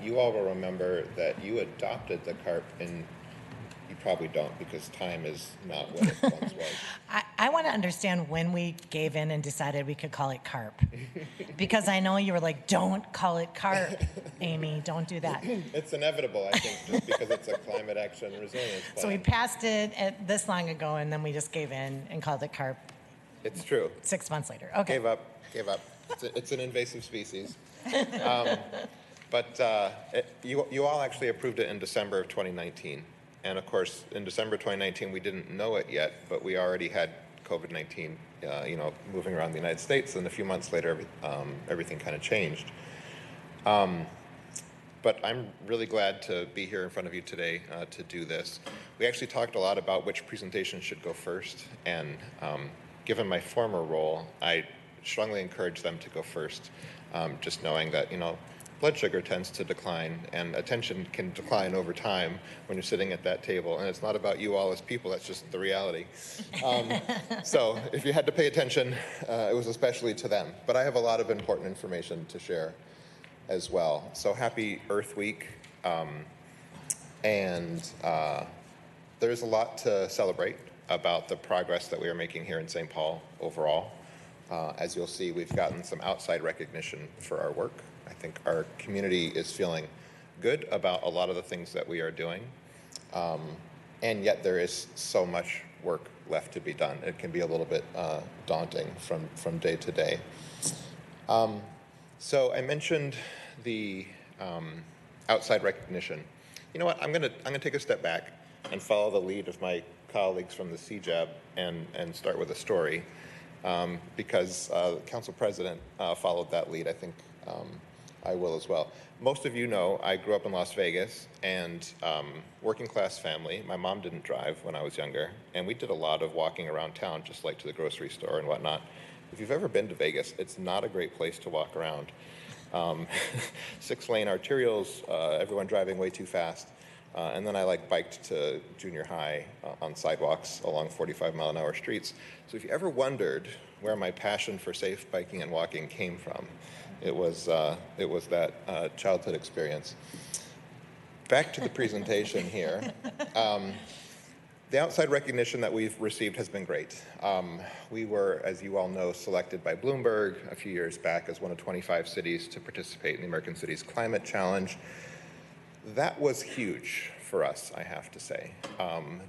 You all will remember that you adopted the CARP in, you probably don't because time is not what it once was. I want to understand when we gave in and decided we could call it CARP. Because I know you were like, don't call it CARP, Amy, don't do that. It's inevitable, I think, just because it's a Climate Action Resilience Plan. So we passed it this long ago, and then we just gave in and called it CARP. It's true. 6 months later. Okay. Gave up. It's an invasive species. But you all actually approved it in December of 2019. And of course, in December 2019, we didn't know it yet, but we already had COVID-19, moving around the United States. And a few months later, everything kind of changed. But I'm really glad to be here in front of you today to do this. We actually talked a lot about which presentation should go first. And given my former role, I strongly encourage them to go first, just knowing that, blood sugar tends to decline and attention can decline over time when you're sitting at that table. And it's not about you all as people, that's just the reality. So if you had to pay attention, it was especially to them. But I have a lot of important information to share as well. So happy Earth Week. There's a lot to celebrate about the progress that we are making here in St. Paul overall. As you'll see, we've gotten some outside recognition for our work. I think our community is feeling good about a lot of the things that we are doing. And yet there is so much work left to be done. It can be a little bit daunting from day to day. So I mentioned the outside recognition. You know what, I'm gonna take a step back and follow the lead of my colleagues from the CJAB and start with a story. Because the Council President followed that lead, I think I will as well. Most of you know I grew up in Las Vegas and working class family. My mom didn't drive when I was younger, and we did a lot of walking around town, just like to the grocery store and whatnot. If you've ever been to Vegas, it's not a great place to walk around. 6-lane arterials, everyone driving way too fast. And then I biked to junior high on sidewalks along 45-mile-an-hour streets. So if you ever wondered where my passion for safe biking and walking came from, it was that childhood experience. Back to the presentation here. The outside recognition that we've received has been great. We were, as you all know, selected by Bloomberg a few years back as one of 25 cities to participate in the American Cities Climate Challenge. That was huge for us, I have to say.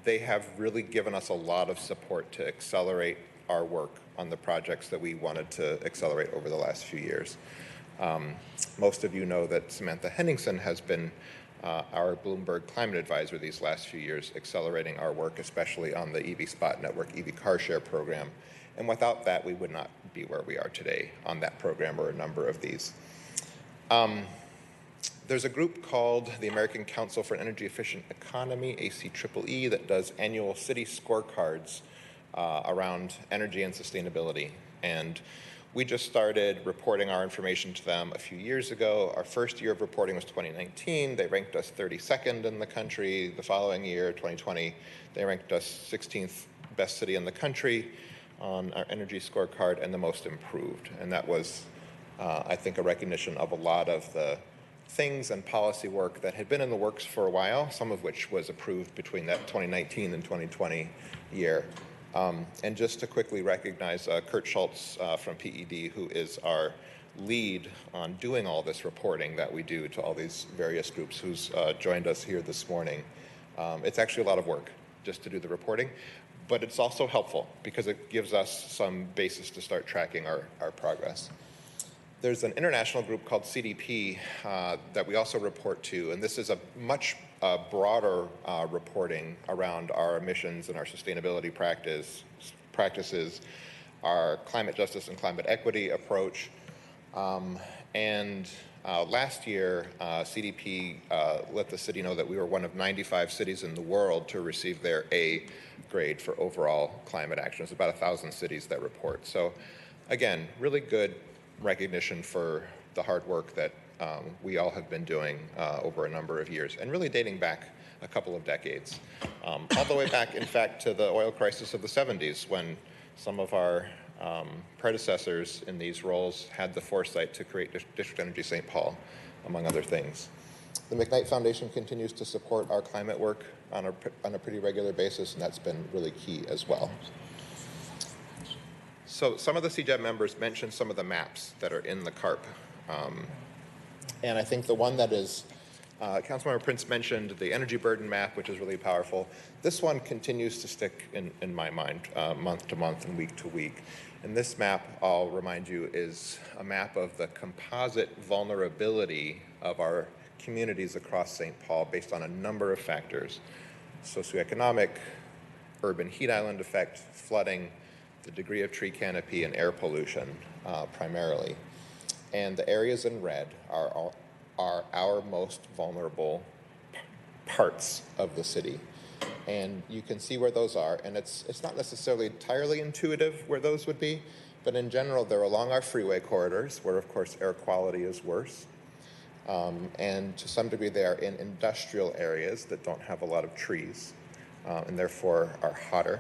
They have really given us a lot of support to accelerate our work on the projects that we wanted to accelerate over the last few years. Most of you know that Samantha Henningsen has been our Bloomberg climate advisor these last few years, accelerating our work, especially on the EV Spot Network EV Car Share program. And without that, we would not be where we are today on that program or a number of these. There's a group called the American Council for an Energy Efficient Economy, ACEEE, that does annual city scorecards around energy and sustainability. And we just started reporting our information to them a few years ago. Our first year of reporting was 2019. They ranked us 32nd in the country. The following year, 2020, they ranked us 16th best city in the country on our energy scorecard and the most improved. And that was, I think, a recognition of a lot of the things and policy work that had been in the works for a while, some of which was approved between that 2019 and 2020 year. And just to quickly recognize Kurt Schultz from PED, who is our lead on doing all this reporting that we do to all these various groups, who's joined us here this morning. It's actually a lot of work just to do the reporting, but it's also helpful because it gives us some basis to start tracking our progress. There's an international group called CDP that we also report to, and this is a much broader reporting around our emissions and our sustainability practices, our climate justice and climate equity approach. Last year, CDP let the city know that we were one of 95 cities in the world to receive their A grade for overall climate action. It's about 1,000 cities that report. So again, really good recognition for the hard work that we all have been doing over a number of years, and really dating back a couple of decades. All the way back, in fact, to the oil crisis of the 70s, when some of our predecessors in these roles had the foresight to create District Energy St. Paul, among other things. The McKnight Foundation continues to support our climate work on a pretty regular basis, and that's been really key as well. So some of the CJEB members mentioned some of the maps that are in the CARP. And I think the one that is, Councilmember Prince mentioned the energy burden map, which is really powerful. This one continues to stick in my mind month to month and week to week. And this map, I'll remind you, is a map of the composite vulnerability of our communities across St. Paul based on a number of factors: socioeconomic, urban heat island effect, flooding, the degree of tree canopy, and air pollution primarily. And the areas in red are our most vulnerable parts of the city. And you can see where those are, and it's not necessarily entirely intuitive where those would be, but in general, they're along our freeway corridors, where of course air quality is worse. And to some degree, they are in industrial areas that don't have a lot of trees, and therefore are hotter,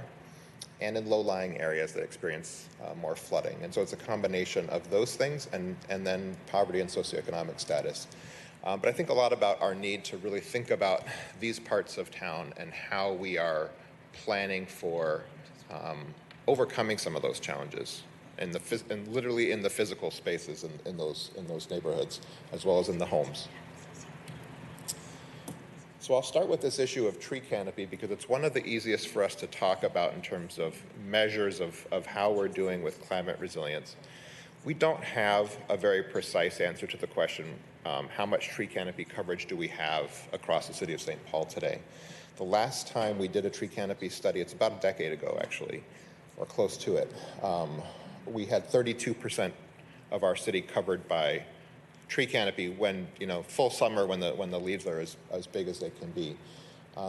and in low-lying areas that experience more flooding. And so it's a combination of those things and then poverty and socioeconomic status. But I think a lot about our need to really think about these parts of town and how we are planning for overcoming some of those challenges, and literally in the physical spaces in those neighborhoods, as well as in the homes. So I'll start with this issue of tree canopy because it's one of the easiest for us to talk about in terms of measures of how we're doing with climate resilience. We don't have a very precise answer to the question, how much tree canopy coverage do we have across the city of St. Paul today? The last time we did a tree canopy study, it's about a decade ago actually, or close to it, we had 32% of our city covered by tree canopy when, full summer when the leaves are as big as they can be.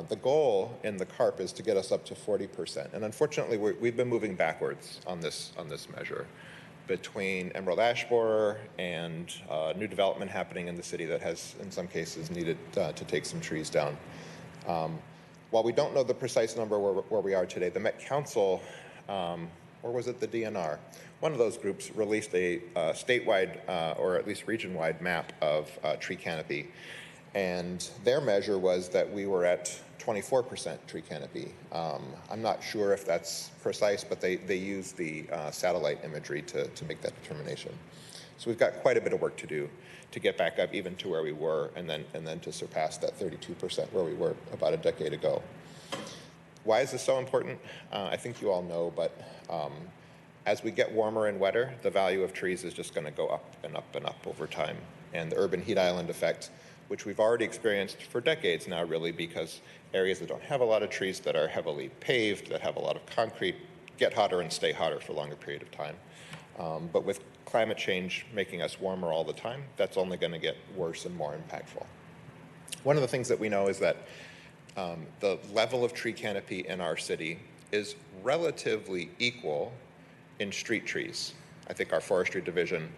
The goal in the CARP is to get us up to 40%. And unfortunately, we've been moving backwards on this measure between Emerald Ash Borer and new development happening in the city that has, in some cases, needed to take some trees down. While we don't know the precise number where we are today, the Met Council, or was it the DNR? One of those groups released a statewide, or at least region-wide map of tree canopy. And their measure was that we were at 24% tree canopy. I'm not sure if that's precise, but they use the satellite imagery to make that determination. So we've got quite a bit of work to do to get back up even to where we were, and then to surpass that 32% where we were about a decade ago. Why is this so important? I think you all know, but as we get warmer and wetter, the value of trees is just going to go up and up and up over time. And the urban heat island effect, which we've already experienced for decades now, really, because areas that don't have a lot of trees, that are heavily paved, that have a lot of concrete, get hotter and stay hotter for a longer period of time. But with climate change making us warmer all the time, that's only going to get worse and more impactful. One of the things that we know is that the level of tree canopy in our city is relatively equal in street trees. I think our forestry division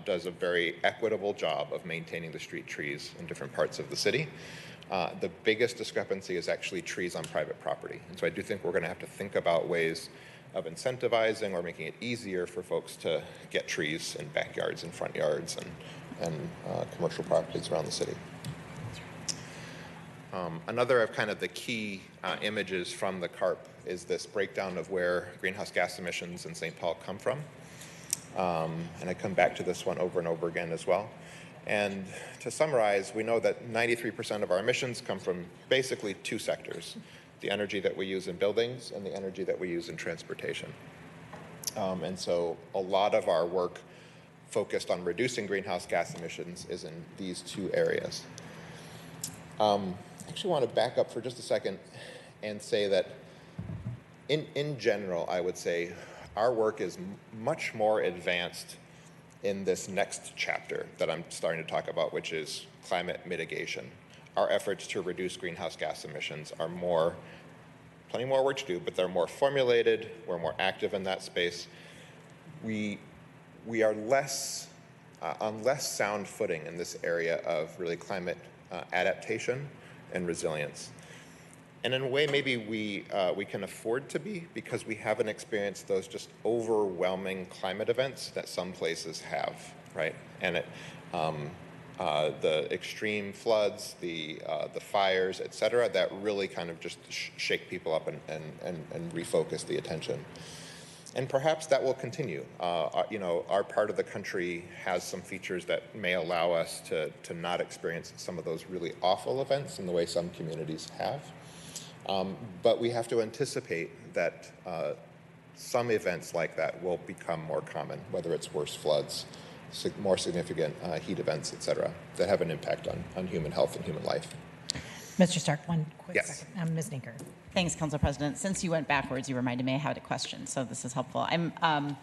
does a very equitable job of maintaining the street trees in different parts of the city. The biggest discrepancy is actually trees on private property. And so I do think we're going to have to think about ways of incentivizing or making it easier for folks to get trees in backyards and front yards and commercial properties around the city. Another of kind of the key images from the CARP is this breakdown of where greenhouse gas emissions in St. Paul come from. And I come back to this one over and over again as well. And to summarize, we know that 93% of our emissions come from basically two sectors: the energy that we use in buildings and the energy that we use in transportation. And so a lot of our work focused on reducing greenhouse gas emissions is in these two areas. I actually want to back up for just a second and say that in general, I would say our work is much more advanced in this next chapter that I'm starting to talk about, which is climate mitigation. Our efforts to reduce greenhouse gas emissions are plenty more work to do, but they're more formulated, we're more active in that space. We are less on less sound footing in this area of really climate adaptation and resilience. And in a way, maybe we can afford to be, because we haven't experienced those just overwhelming climate events that some places have, right? And the extreme floods, the fires, et cetera, that really kind of just shake people up and refocus the attention. And perhaps that will continue. Our part of the country has some features that may allow us to not experience some of those really awful events in the way some communities have. But we have to anticipate that some events like that will become more common, whether it's worse floods, more significant heat events, et cetera, that have an impact on human health and human life. Mr. Stark, one quick Yes. second. Ms. Naker. Thanks, Council President. Since you went backwards, you reminded me I had a question, so this is helpful. I'm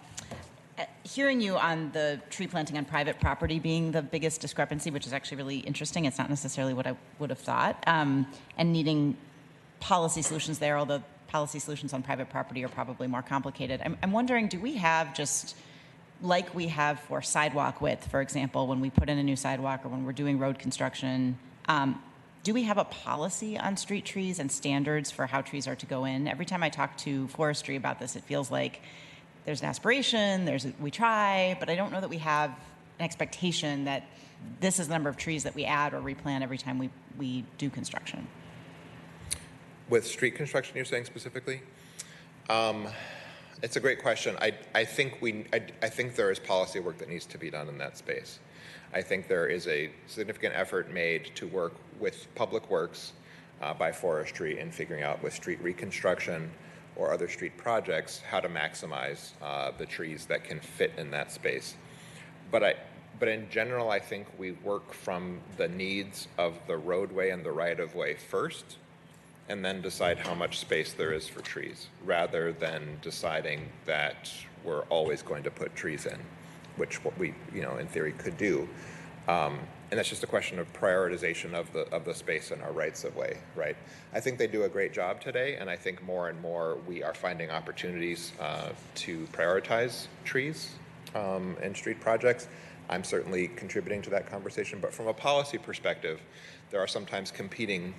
hearing you on the tree planting on private property being the biggest discrepancy, which is actually really interesting. It's not necessarily what I would have thought, and needing policy solutions there, although policy solutions on private property are probably more complicated. I'm wondering, do we have, just like we have for sidewalk width, for example, when we put in a new sidewalk or when we're doing road construction, do we have a policy on street trees and standards for how trees are to go in? Every time I talk to forestry about this, it feels like there's an aspiration, we try, but I don't know that we have an expectation that this is the number of trees that we add or replant every time we do construction. With street construction, you're saying specifically? It's a great question. I think there is policy work that needs to be done in that space. I think there is a significant effort made to work with public works by forestry in figuring out with street reconstruction or other street projects how to maximize the trees that can fit in that space. But in general, I think we work from the needs of the roadway and the right-of-way first, and then decide how much space there is for trees, rather than deciding that we're always going to put trees in, which what we, in theory could do. And that's just a question of prioritization of the space in our rights of way, right? I think they do a great job today, and I think more and more we are finding opportunities to prioritize trees in street projects. I'm certainly contributing to that conversation, but from a policy perspective, there are sometimes competing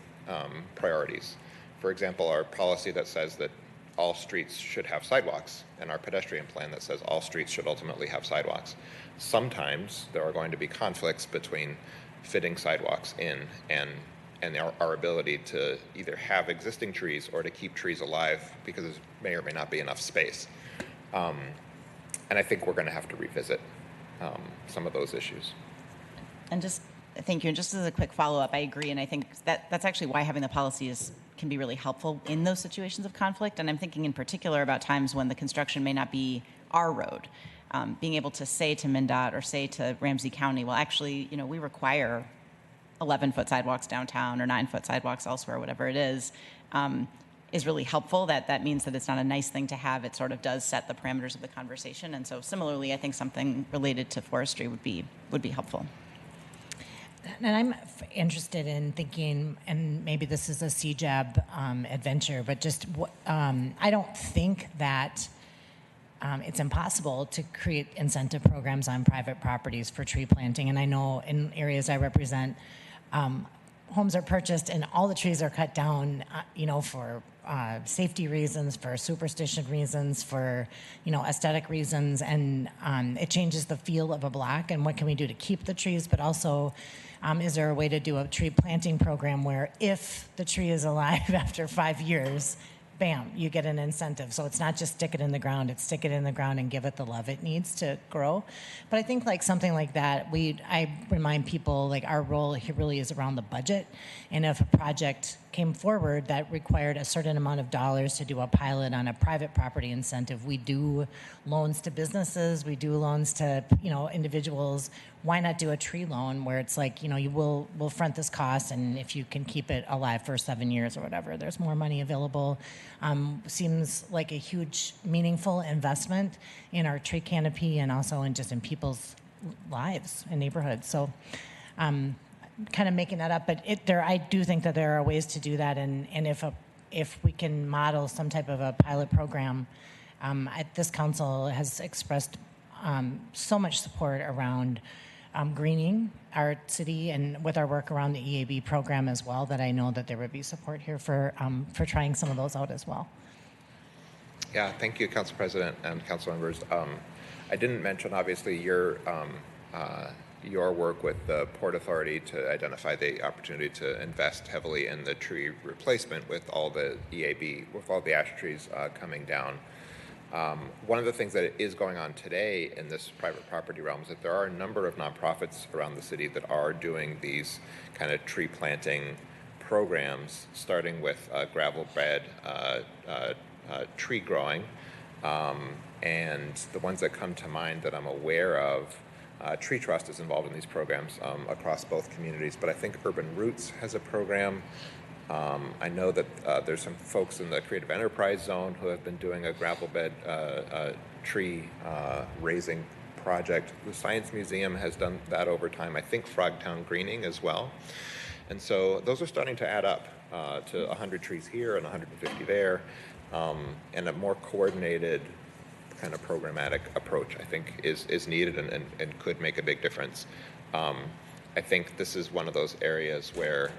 priorities. For example, our policy that says that all streets should have sidewalks, and our pedestrian plan that says all streets should ultimately have sidewalks. Sometimes there are going to be conflicts between fitting sidewalks in and our ability to either have existing trees or to keep trees alive because there may or may not be enough space. And I think we're going to have to revisit some of those issues. And just, thank you. And just as a quick follow-up, I agree. And I think that's actually why having the policies can be really helpful in those situations of conflict. And I'm thinking in particular about times when the construction may not be our road. Being able to say to MnDOT or say to Ramsey County, well, actually, we require 11-foot sidewalks downtown or 9-foot sidewalks elsewhere, whatever it is really helpful. That means that it's not a nice thing to have. It sort of does set the parameters of the conversation. And so similarly, I think something related to forestry would be helpful. And I'm interested in thinking, and maybe this is a CJAB adventure, but just I don't think that it's impossible to create incentive programs on private properties for tree planting. And I know in areas I represent, homes are purchased and all the trees are cut down, for safety reasons, for superstition reasons, for, aesthetic reasons. And it changes the feel of a block. And what can we do to keep the trees? But also, is there a way to do a tree planting program where if the tree is alive after 5 years, bam, you get an incentive. So it's not just stick it in the ground, it's stick it in the ground and give it the love it needs to grow. But I think like something like that, I remind people like our role here really is around the budget. And if a project came forward that required a certain amount of dollars to do a pilot on a private property incentive, we do loans to businesses, we do loans to, individuals. Why not do a tree loan where it's like, we'll front this cost, and if you can keep it alive for 7 years or whatever, there's more money available. Seems like a huge, meaningful investment in our tree canopy and also in people's lives and neighborhoods. So, kind of making that up, but I do think that there are ways to do that, and if we can model some type of a pilot program, this council has expressed so much support around greening our city and with our work around the EAB program as well, that I know that there would be support here for trying some of those out as well. Yeah, thank you, Council President and Council members. I didn't mention, obviously, your work with the Port Authority to identify the opportunity to invest heavily in the tree replacement with all the EAB, with all the ash trees coming down. One of the things that is going on today in this private property realm is that there are a number of nonprofits around the city that are doing these kind of tree planting programs, starting with gravel bed tree growing. And the ones that come to mind that I'm aware of, Tree Trust is involved in these programs across both communities, but I think Urban Roots has a program. I know that there's some folks in the Creative Enterprise Zone who have been doing a gravel bed tree raising project. The Science Museum has done that over time. I think Frogtown Greening as well. And so those are starting to add up to 100 trees here and 150 there, and a more coordinated kind of programmatic approach, I think, is needed and could make a big difference. I think this is one of those areas where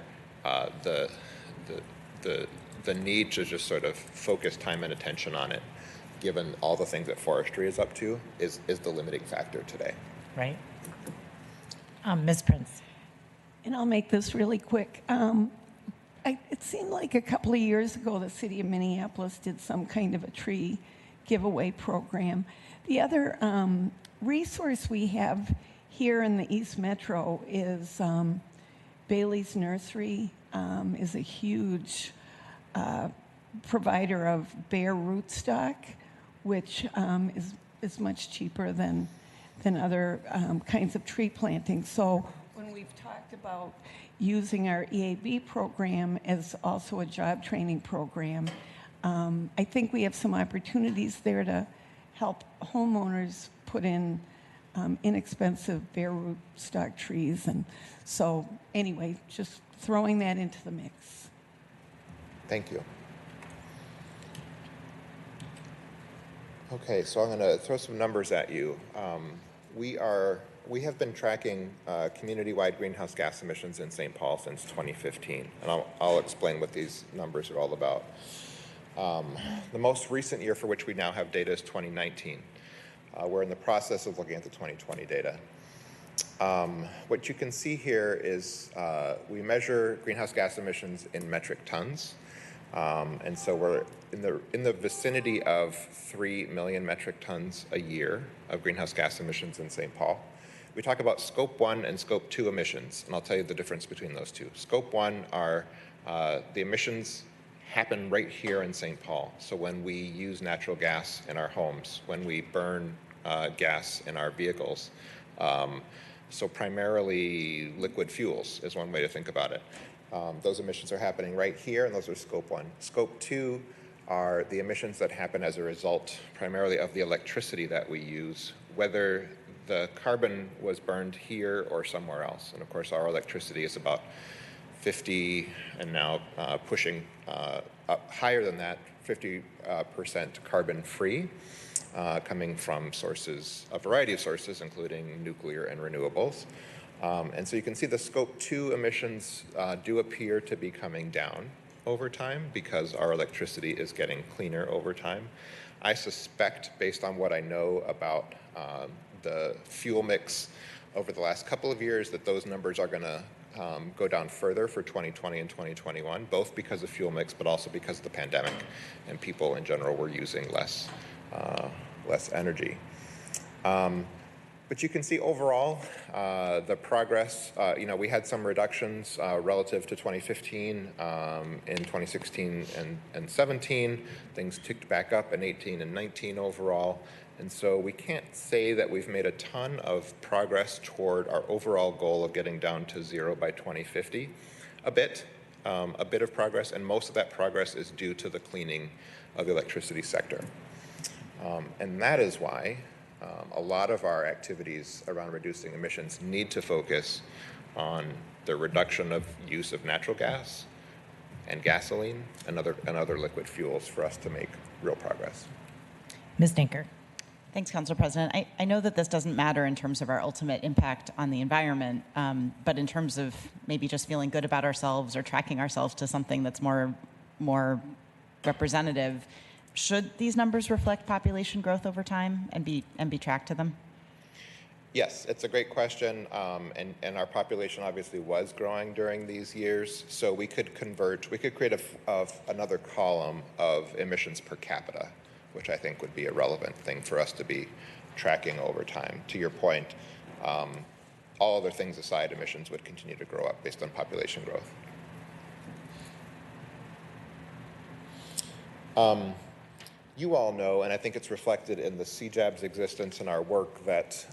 the need to just sort of focus time and attention on it, given all the things that forestry is up to, is the limiting factor today. Right. Ms. Prince. And I'll make this really quick. It seemed like a couple of years ago the city of Minneapolis did some kind of a tree giveaway program. The other resource we have here in the East Metro is Bailey's Nursery is a huge provider of bare rootstock, which is much cheaper than other kinds of tree planting. So when we've talked about using our EAB program as also a job training program, I think we have some opportunities there to help homeowners put in inexpensive bare rootstock trees. And so anyway, just throwing that into the mix. Thank you. Okay, so I'm going to throw some numbers at you. We are we have been tracking community-wide greenhouse gas emissions in St. Paul since 2015, and I'll explain what these numbers are all about. The most recent year for which we now have data is 2019. We're in the process of looking at the 2020 data. What you can see here is we measure greenhouse gas emissions in metric tons. And so we're in the vicinity of 3 million metric tons a year of greenhouse gas emissions in St. Paul. We talk about Scope 1 and Scope 2 emissions, and I'll tell you the difference between those two. Scope 1 are the emissions happen right here in St. Paul. So when we use natural gas in our homes, when we burn gas in our vehicles. So primarily liquid fuels is one way to think about it. Those emissions are happening right here, and those are Scope 1. Scope 2 are the emissions that happen as a result primarily of the electricity that we use, whether the carbon was burned here or somewhere else. And of course, our electricity is about 50 and now pushing up higher than that, 50% carbon-free, coming from sources, a variety of sources, including nuclear and renewables. And so you can see the Scope 2 emissions do appear to be coming down over time because our electricity is getting cleaner over time. I suspect, based on what I know about the fuel mix over the last couple of years, that those numbers are going to go down further for 2020 and 2021, both because of fuel mix, but also because of the pandemic, and people in general were using less energy. But you can see overall the progress. We had some reductions relative to 2015 in 2016 and 17. Things ticked back up in 18 and 19 overall. And so we can't say that we've made a ton of progress toward our overall goal of getting down to zero by 2050. A bit of progress, and most of that progress is due to the cleaning of the electricity sector. And that is why a lot of our activities around reducing emissions need to focus on the reduction of use of natural gas and gasoline and other liquid fuels for us to make real progress. Ms. Dinker. Thanks, Council President. I know that this doesn't matter in terms of our ultimate impact on the environment, but in terms of maybe just feeling good about ourselves or tracking ourselves to something that's more representative, should these numbers reflect population growth over time and be tracked to them? Yes, it's a great question, and our population obviously was growing during these years, so we could create another column of emissions per capita, which I think would be a relevant thing for us to be tracking over time. To your point, all other things aside, emissions would continue to grow up based on population growth. You all know, and I think it's reflected in the CJAB's existence and our work, that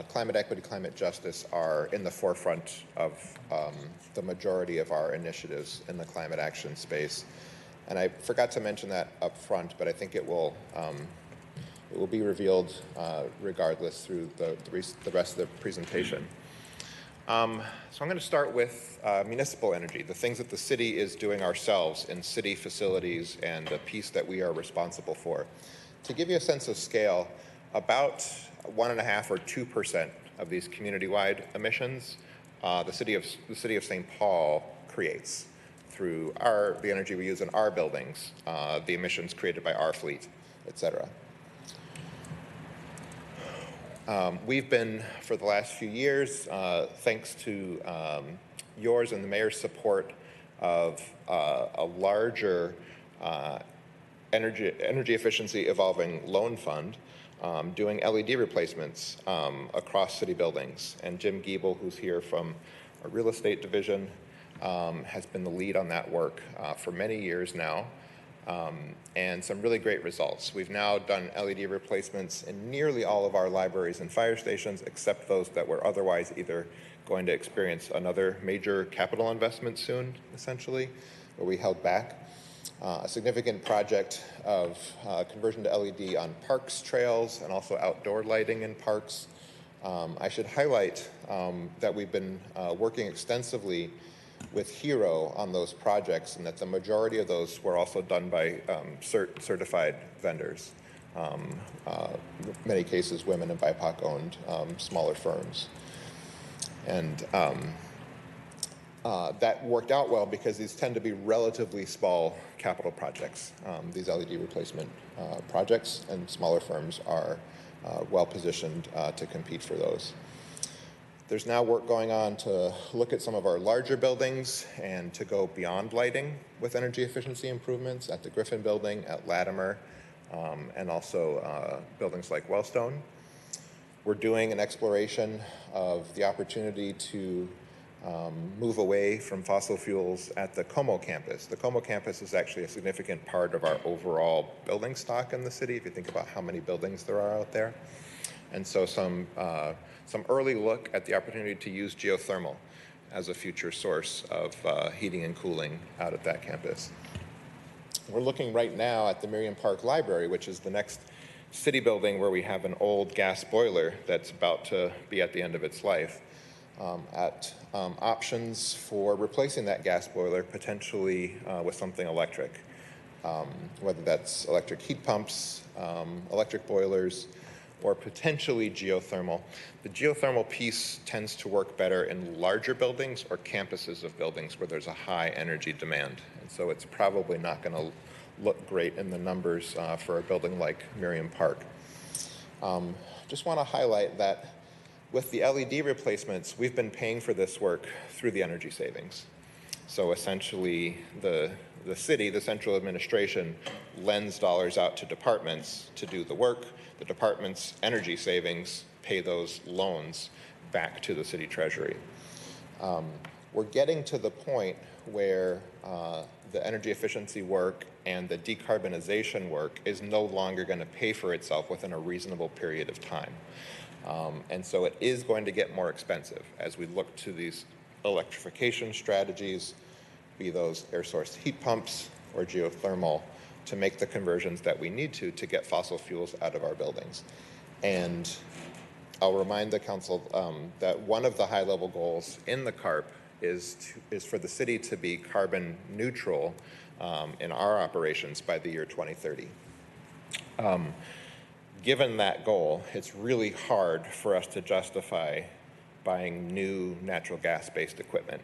climate equity, climate justice are in the forefront of the majority of our initiatives in the climate action space. And I forgot to mention that up front, but I think it will be revealed regardless through the rest of the presentation. So I'm going to start with municipal energy, the things that the city is doing ourselves in city facilities and the piece that we are responsible for. To give you a sense of scale, about 1.5 or 2% of these community-wide emissions, the city of St. Paul creates through the energy we use in our buildings, the emissions created by our fleet, et cetera. We've been, for the last few years, thanks to yours and the mayor's support of a larger energy efficiency evolving loan fund, doing LED replacements across city buildings. And Jim Giebel, who's here from our real estate division, has been the lead on that work for many years now. And some really great results. We've now done LED replacements in nearly all of our libraries and fire stations, except those that were otherwise either going to experience another major capital investment soon, essentially, where we held back. A significant project of conversion to LED on parks trails and also outdoor lighting in parks. I should highlight that we've been working extensively with Hero on those projects, and that the majority of those were also done by certified vendors. in many cases, women and BIPOC-owned smaller firms. And that worked out well because these tend to be relatively small capital projects, these LED replacement projects, and smaller firms are well positioned to compete for those. There's now work going on to look at some of our larger buildings and to go beyond lighting with energy efficiency improvements at the Griffin Building, at Latimer, and also buildings like Wellstone. We're doing an exploration of the opportunity to move away from fossil fuels at the Como campus. The Como campus is actually a significant part of our overall building stock in the city, if you think about how many buildings there are out there. And so some early look at the opportunity to use geothermal as a future source of heating and cooling out at that campus. We're looking right now at the Miriam Park Library, which is the next city building where we have an old gas boiler that's about to be at the end of its life, at options for replacing that gas boiler, potentially with something electric, whether that's electric heat pumps, electric boilers, or potentially geothermal. The geothermal piece tends to work better in larger buildings or campuses of buildings where there's a high energy demand. And so it's probably not going to look great in the numbers for a building like Miriam Park. Just want to highlight that with the LED replacements, we've been paying for this work through the energy savings. So essentially, the city, the central administration, lends dollars out to departments to do the work. The department's energy savings pay those loans back to the city treasury. We're getting to the point where the energy efficiency work and the decarbonization work is no longer going to pay for itself within a reasonable period of time. And so it is going to get more expensive as we look to these electrification strategies, be those air source heat pumps or geothermal, to make the conversions that we need to get fossil fuels out of our buildings. And I'll remind the council that one of the high-level goals in the CARP is for the city to be carbon neutral in our operations by the year 2030. Given that goal, it's really hard for us to justify buying new natural gas-based equipment,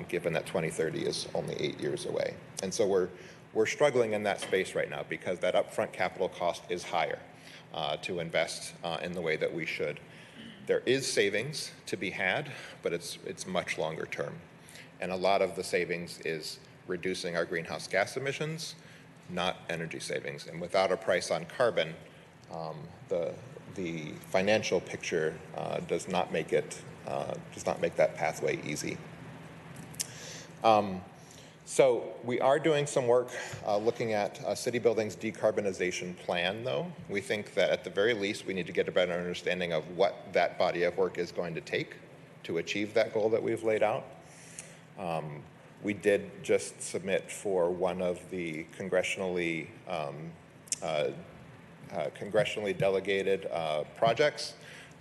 given that 2030 is only 8 years away. And so we're struggling in that space right now because that upfront capital cost is higher to invest in the way that we should. There is savings to be had, but it's much longer term. And a lot of the savings is reducing our greenhouse gas emissions, not energy savings. And without a price on carbon, the financial picture does not make that pathway easy. So we are doing some work looking at a city building's decarbonization plan, though. We think that at the very least, we need to get a better understanding of what that body of work is going to take to achieve that goal that we've laid out. We did just submit for one of the congressionally delegated projects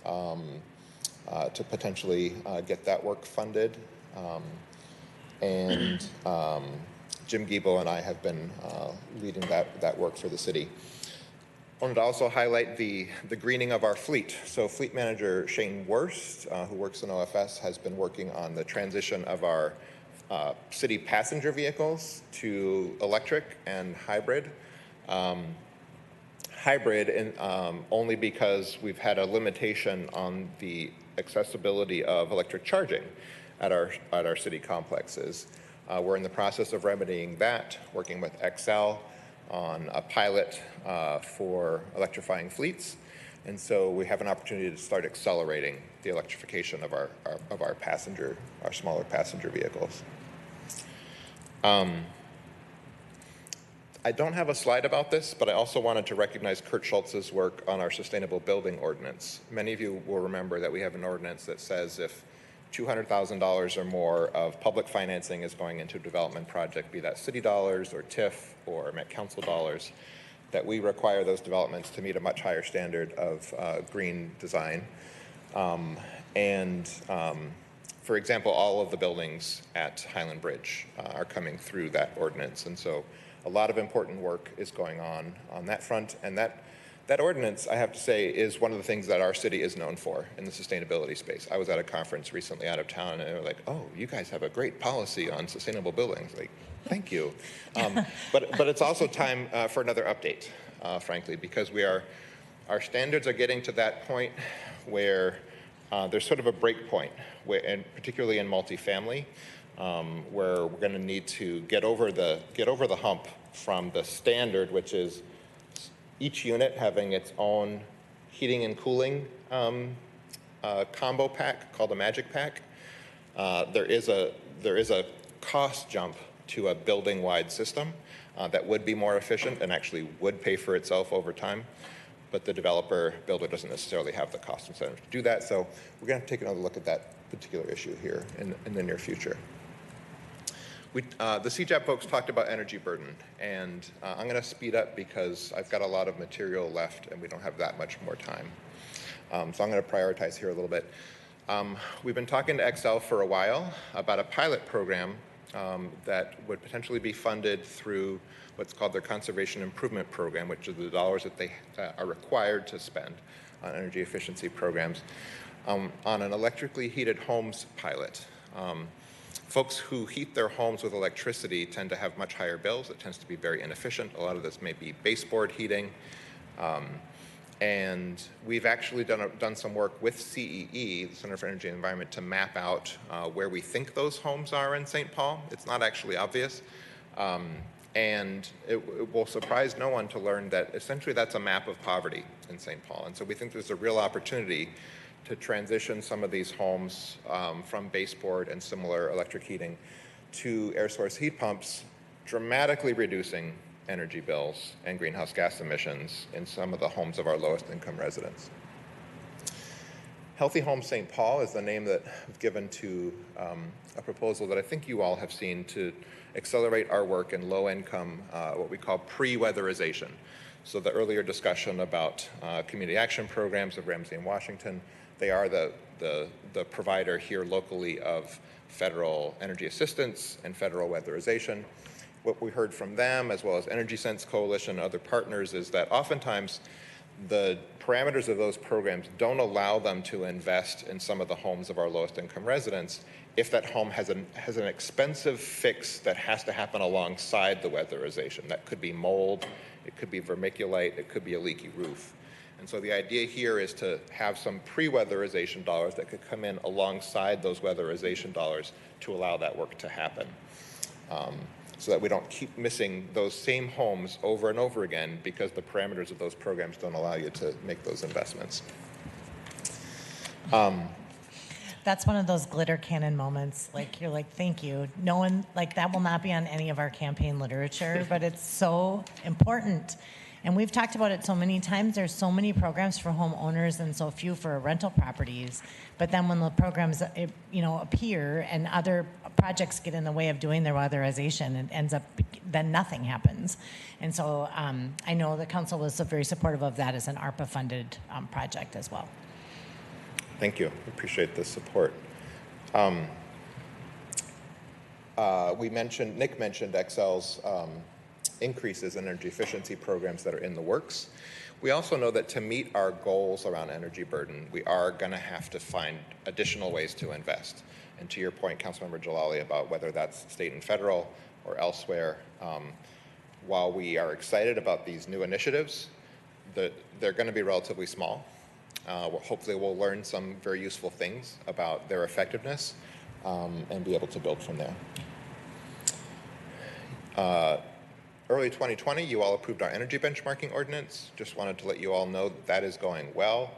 to potentially get that work funded. And Jim Giebel and I have been leading that work for the city. I wanted to also highlight the greening of our fleet. So fleet manager Shane Wurst, who works in OFS, has been working on the transition of our city passenger vehicles to electric and hybrid. Hybrid only because we've had a limitation on the accessibility of electric charging at our city complexes. We're in the process of remedying that, working with XL on a pilot for electrifying fleets. And so we have an opportunity to start accelerating the electrification of our smaller passenger vehicles. I don't have a slide about this, but I also wanted to recognize Kurt Schultz's work on our sustainable building ordinance. Many of you will remember that we have an ordinance that says if $200,000 or more of public financing is going into a development project, be that city dollars or TIF or Met Council dollars, that we require those developments to meet a much higher standard of green design. For example, all of the buildings at Highland Bridge are coming through that ordinance. And so a lot of important work is going on that front. And that That ordinance, I have to say, is one of the things that our city is known for in the sustainability space. I was at a conference recently out of town, and they were like, "Oh, you guys have a great policy on sustainable buildings." Like, thank you. But it's also time for another update, frankly, because our standards are getting to that point where there's sort of a break point, and particularly in multifamily, where we're going to need to get over the hump from the standard, which is each unit having its own heating and cooling combo pack called a Magic Pack. There is a cost jump to a building-wide system that would be more efficient and actually would pay for itself over time. But the builder doesn't necessarily have the cost incentive to do that. So we're going to take another look at that particular issue here in the near future. The CJAP folks talked about energy burden, and I'm going to speed up because I've got a lot of material left and we don't have that much more time. So I'm going to prioritize here a little bit. We've been talking to Excel for a while about a pilot program that would potentially be funded through what's called their Conservation Improvement Program, which are the dollars that they are required to spend on energy efficiency programs, on an electrically heated homes pilot. Folks who heat their homes with electricity tend to have much higher bills. It tends to be very inefficient. A lot of this may be baseboard heating. And we've actually done some work with CEE, the Center for Energy and Environment, to map out where we think those homes are in St. Paul. It's not actually obvious. And it will surprise no one to learn that essentially that's a map of poverty in St. Paul. And so we think there's a real opportunity to transition some of these homes from baseboard and similar electric heating to air source heat pumps, dramatically reducing energy bills and greenhouse gas emissions in some of the homes of our lowest income residents. Healthy Homes St. Paul is the name that was given to a proposal that I think you all have seen to accelerate our work in low income, what we call pre-weatherization. So the earlier discussion about community action programs of Ramsey and Washington, they are the provider here locally of federal energy assistance and federal weatherization. What we heard from them, as well as Energy Sense Coalition and other partners, is that oftentimes the parameters of those programs don't allow them to invest in some of the homes of our lowest income residents if that home has an expensive fix that has to happen alongside the weatherization. That could be mold, it could be vermiculite, it could be a leaky roof. And so the idea here is to have some pre-weatherization dollars that could come in alongside those weatherization dollars to allow that work to happen. So that we don't keep missing those same homes over and over again because the parameters of those programs don't allow you to make those investments. That's one of those glitter cannon moments. Like, you're like, thank you. No one, like, that will not be on any of our campaign literature, but it's so important. And we've talked about it so many times. There's so many programs for homeowners and so few for rental properties. But then when the programs, appear and other projects get in the way of doing their weatherization, it ends up, then nothing happens. And so I know the council was very supportive of that as an ARPA-funded project as well. Thank you. Appreciate the support. Nick mentioned Excel's increases in energy efficiency programs that are in the works. We also know that to meet our goals around energy burden, we are going to have to find additional ways to invest. And to your point, Councilmember Jalali, about whether that's state and federal or elsewhere, while we are excited about these new initiatives, they're going to be relatively small. Hopefully we'll learn some very useful things about their effectiveness and be able to build from there. Early 2020, you all approved our energy benchmarking ordinance. Just wanted to let you all know that is going well.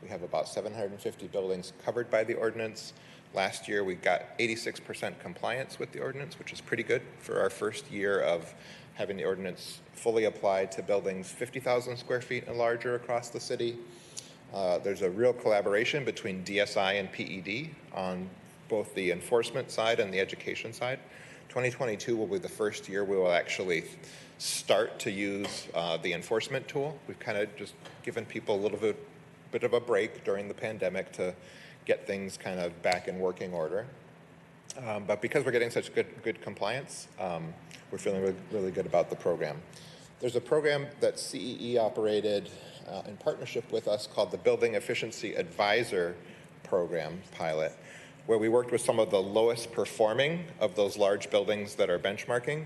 We have about 750 buildings covered by the ordinance. Last year, we got 86% compliance with the ordinance, which is pretty good for our first year of having the ordinance fully applied to buildings 50,000 square feet and larger across the city. There's a real collaboration between DSI and PED on both the enforcement side and the education side. 2022 will be the first year we will actually start to use the enforcement tool. We've kind of just given people a little bit of a break during the pandemic to get things kind of back in working order. But because we're getting such good compliance, we're feeling really good about the program. There's a program that CEE operated in partnership with us called the Building Efficiency Advisor Program pilot, where we worked with some of the lowest performing of those large buildings that are benchmarking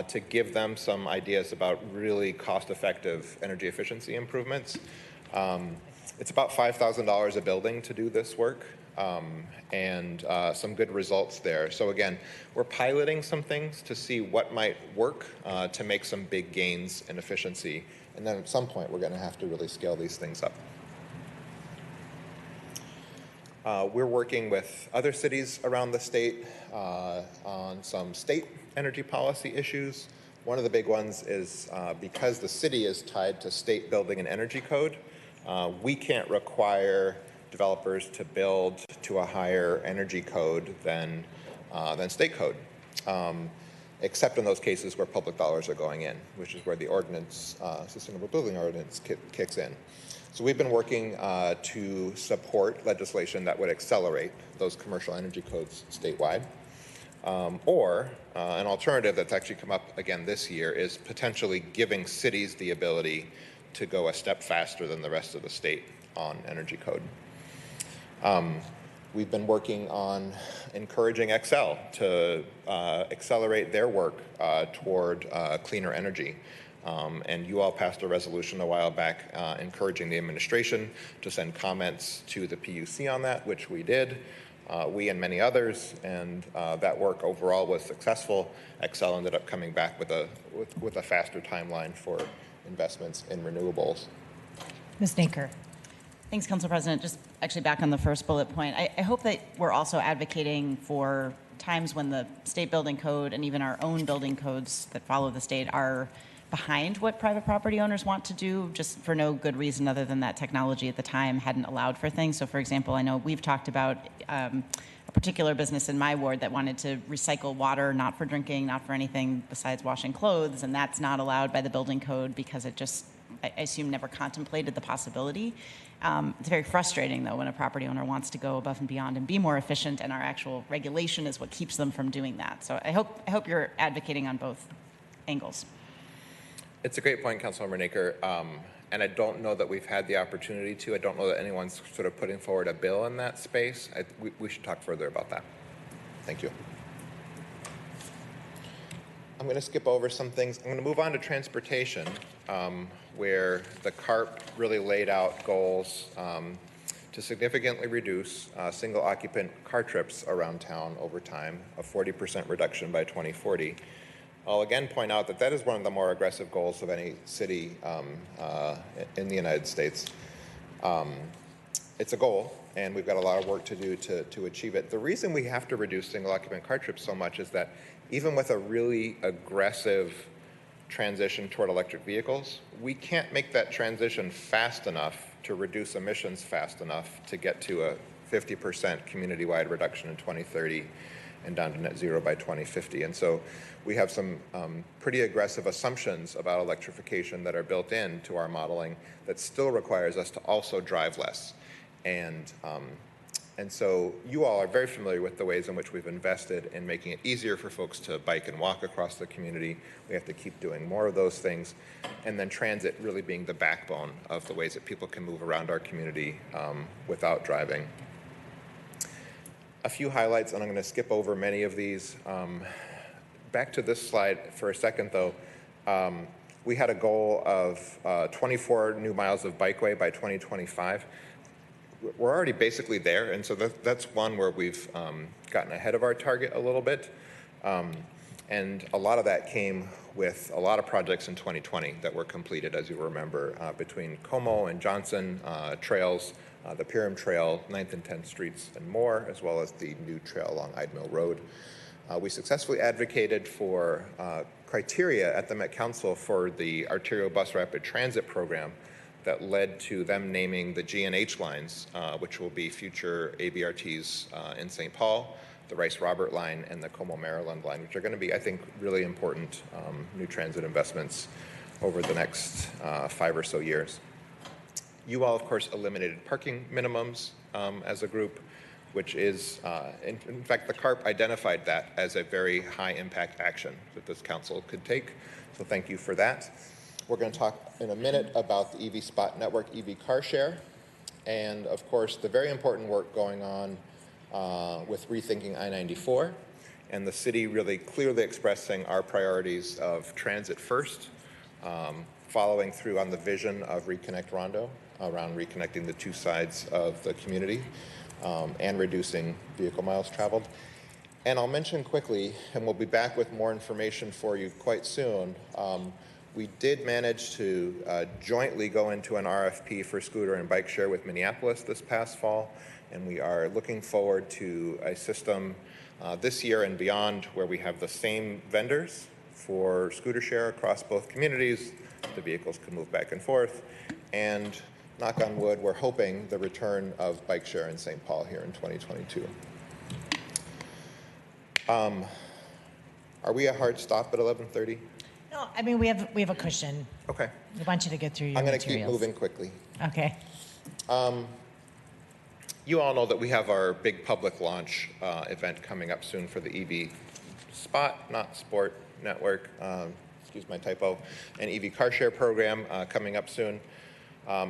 to give them some ideas about really cost-effective energy efficiency improvements. It's about $5,000 a building to do this work, and some good results there. So again, we're piloting some things to see what might work to make some big gains in efficiency. And then at some point, we're going to have to really scale these things up. We're working with other cities around the state on some state energy policy issues. One of the big ones is because the city is tied to state building and energy code, we can't require developers to build to a higher energy code than state code, except in those cases where public dollars are going in, which is where the ordinance, Sustainable Building Ordinance kicks in. So we've been working to support legislation that would accelerate those commercial energy codes statewide. Or an alternative that's actually come up again this year is potentially giving cities the ability to go a step faster than the rest of the state on energy code. We've been working on encouraging Xcel to accelerate their work toward cleaner energy. And you all passed a resolution a while back encouraging the administration to send comments to the PUC on that, which we did, we and many others, and that work overall was successful. Xcel ended up coming back with a faster timeline for investments in renewables. Ms. Naker. Thanks, Council President. Just actually back on the first bullet point, I hope that we're also advocating for times when the state building code and even our own building codes that follow the state are behind what private property owners want to do, just for no good reason other than that technology at the time hadn't allowed for things. So for example, I know we've talked about a particular business in my ward that wanted to recycle water, not for drinking, not for anything besides washing clothes, and that's not allowed by the building code because it just, I assume, never contemplated the possibility. It's very frustrating, though, when a property owner wants to go above and beyond and be more efficient, and our actual regulation is what keeps them from doing that. So I hope you're advocating on both angles. It's a great point, Councilmember Naker, and I don't know that we've had the opportunity to. I don't know that anyone's sort of putting forward a bill in that space. We should talk further about that. Thank you. I'm going to skip over some things. I'm going to move on to transportation, where the CARP really laid out goals to significantly reduce single-occupant car trips around town over time, a 40% reduction by 2040. I'll again point out that that is one of the more aggressive goals of any city in the United States. It's a goal, and we've got a lot of work to do to achieve it. The reason we have to reduce single-occupant car trips so much is that even with a really aggressive transition toward electric vehicles, we can't make that transition fast enough to reduce emissions fast enough to get to a 50% community-wide reduction in 2030 and down to net zero by 2050. And so we have some pretty aggressive assumptions about electrification that are built into our modeling that still requires us to also drive less. And so you all are very familiar with the ways in which we've invested in making it easier for folks to bike and walk across the community. We have to keep doing more of those things. And then transit really being the backbone of the ways that people can move around our community without driving. A few highlights, and I'm going to skip over many of these. Back to this slide for a second, though. We had a goal of 24 new miles of bikeway by 2025. We're already basically there, and so that's one where we've gotten ahead of our target a little bit. And a lot of that came with a lot of projects in 2020 that were completed, as you remember, between Como and Johnson trails, the Pyram Trail, 9th and 10th Streets, and more, as well as the new trail along Ide Mill Road. We successfully advocated for criteria at the Met Council for the arterial bus rapid transit program that led to them naming the G&H lines, which will be future ABRTs in St. Paul, the Rice-Robert line, and the Como, Maryland line, which are going to be, I think, really important new transit investments over the next 5 or so years. You all, of course, eliminated parking minimums as a group, which is, in fact, the CARP identified that as a very high-impact action that this council could take. So thank you for that. We're going to talk in a minute about the EV Spot Network EV car share, and of course the very important work going on with rethinking I-94, and the city really clearly expressing our priorities of transit first, following through on the vision of Reconnect Rondo around reconnecting the two sides of the community and reducing vehicle miles traveled. And I'll mention quickly, and we'll be back with more information for you quite soon, we did manage to jointly go into an RFP for scooter and bike share with Minneapolis this past fall, and we are looking forward to a system this year and beyond where we have the same vendors for scooter share across both communities. The vehicles can move back and forth, and knock on wood, we're hoping the return of bike share in St. Paul here in 2022. Are we a hard stop at 11:30? No, I mean, we have a cushion. Okay. We want you to get through your I'm going materials. to keep moving quickly. Okay. You all know that we have our big public launch event coming up soon for the EV Spot, not Sport Network, excuse my typo, an EV car share program coming up soon.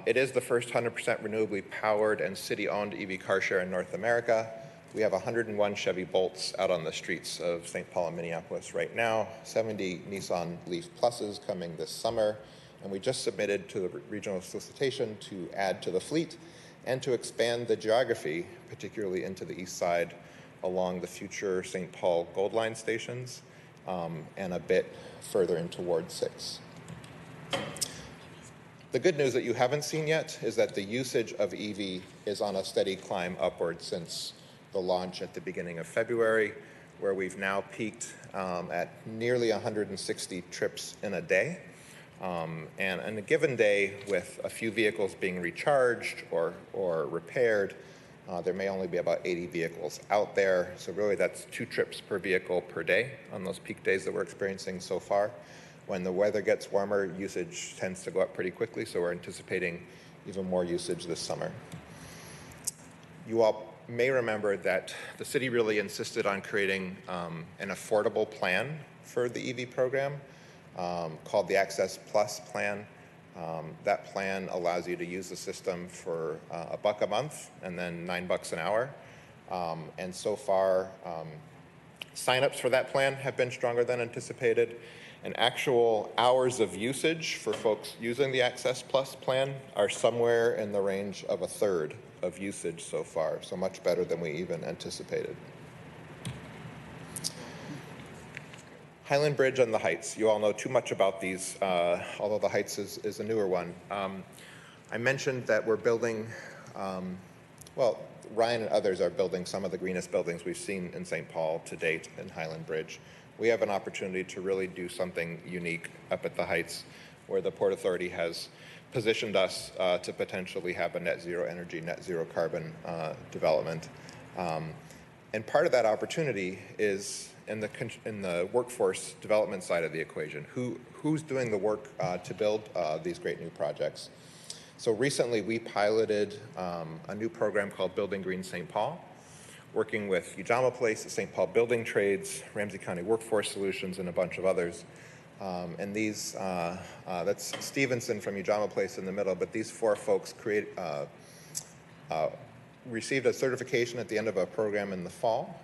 It is the first 100% renewably powered and city-owned EV car share in North America. We have 101 Chevy Bolts out on the streets of St. Paul and Minneapolis right now, 70 Nissan Leaf Pluses coming this summer, and we just submitted to the regional solicitation to add to the fleet and to expand the geography, particularly into the east side along the future St. Paul Gold Line stations and a bit further into Ward 6. The good news that you haven't seen yet is that the usage of EV is on a steady climb upward since the launch at the beginning of February, where we've now peaked at nearly 160 trips in a day. And on a given day, with a few vehicles being recharged or repaired, there may only be about 80 vehicles out there. So really that's 2 trips per vehicle per day on those peak days that we're experiencing so far. When the weather gets warmer, usage tends to go up pretty quickly, so we're anticipating even more usage this summer. You all may remember that the city really insisted on creating an affordable plan for the EV program called the Access Plus plan. That plan allows you to use the system for $1 a month and then $9 an hour. And so far, signups for that plan have been stronger than anticipated. And actual hours of usage for folks using the Access Plus plan are somewhere in the range of 1/3 of usage so far, so much better than we even anticipated. Highland Bridge and the Heights. You all know too much about these, although the Heights is a newer one. I mentioned that we're building, well, Ryan and others are building some of the greenest buildings we've seen in St. Paul to date in Highland Bridge. We have an opportunity to really do something unique up at the Heights, where the Port Authority has positioned us to potentially have a net zero energy, net zero carbon development. And part of that opportunity is in the workforce development side of the equation. Who's doing the work to build these great new projects? So recently we piloted a new program called Building Green St. Paul, working with Ujama Place, the St. Paul Building Trades, Ramsey County Workforce Solutions, and a bunch of others. And these, that's Stevenson from Ujama Place in the middle, but these 4 folks received a certification at the end of a program in the fall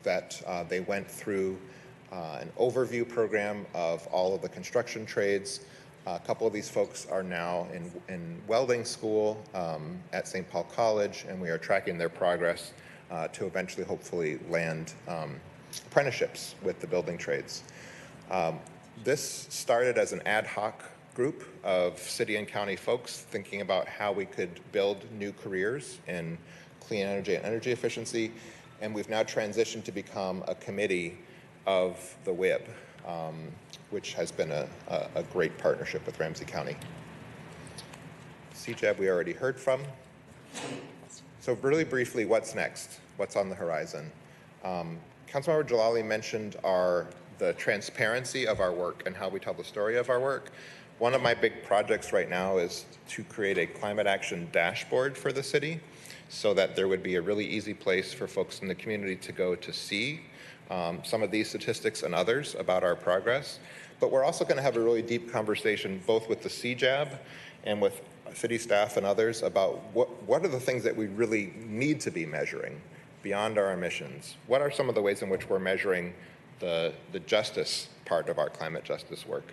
that they went through an overview program of all of the construction trades. A couple of these folks are now in welding school at St. Paul College, and we are tracking their progress to eventually hopefully land apprenticeships with the building trades. This started as an ad hoc group of city and county folks thinking about how we could build new careers in clean energy and energy efficiency, and we've now transitioned to become a committee of the WIB, which has been a great partnership with Ramsey County. CJAB we already heard from. So really briefly, what's next? What's on the horizon? Councilmember Jalali mentioned the transparency of our work and how we tell the story of our work. One of my big projects right now is to create a climate action dashboard for the city so that there would be a really easy place for folks in the community to go to see some of these statistics and others about our progress. But we're also going to have a really deep conversation both with the CJAB and with city staff and others about what are the things that we really need to be measuring beyond our emissions. What are some of the ways in which we're measuring the justice part of our climate justice work,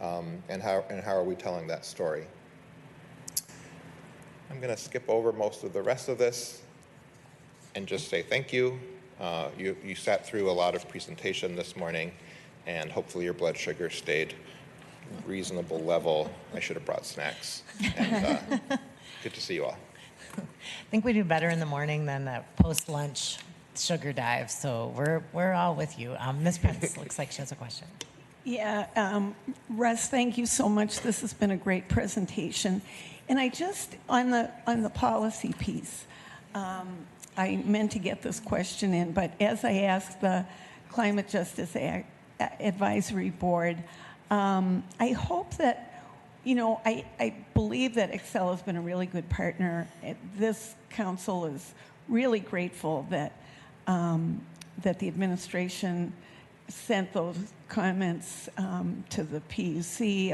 and how are we telling that story? I'm going to skip over most of the rest of this and just say thank you. You sat through a lot of presentation this morning, and hopefully your blood sugar stayed reasonable level. I should have brought snacks. And good to see you all. I think we do better in the morning than a post-lunch sugar dive, so we're all with you. Ms. Prince looks like she has a question. Yeah, Russ, thank you so much. This has been a great presentation. And I just, on the policy piece, I meant to get this question in, but as I asked the Climate Justice Advisory Board, I hope that, I believe that Excel has been a really good partner. This council is really grateful that that the administration sent those comments to the PUC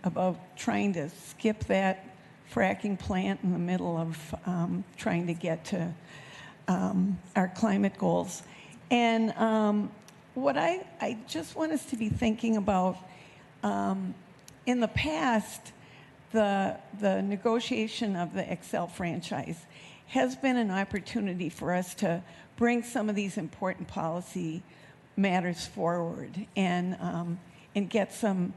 about trying to skip that fracking plant in the middle of trying to get to our climate goals. And what I just want us to be thinking about, in the past, the negotiation of the Excel franchise has been an opportunity for us to bring some of these important policy matters forward and get some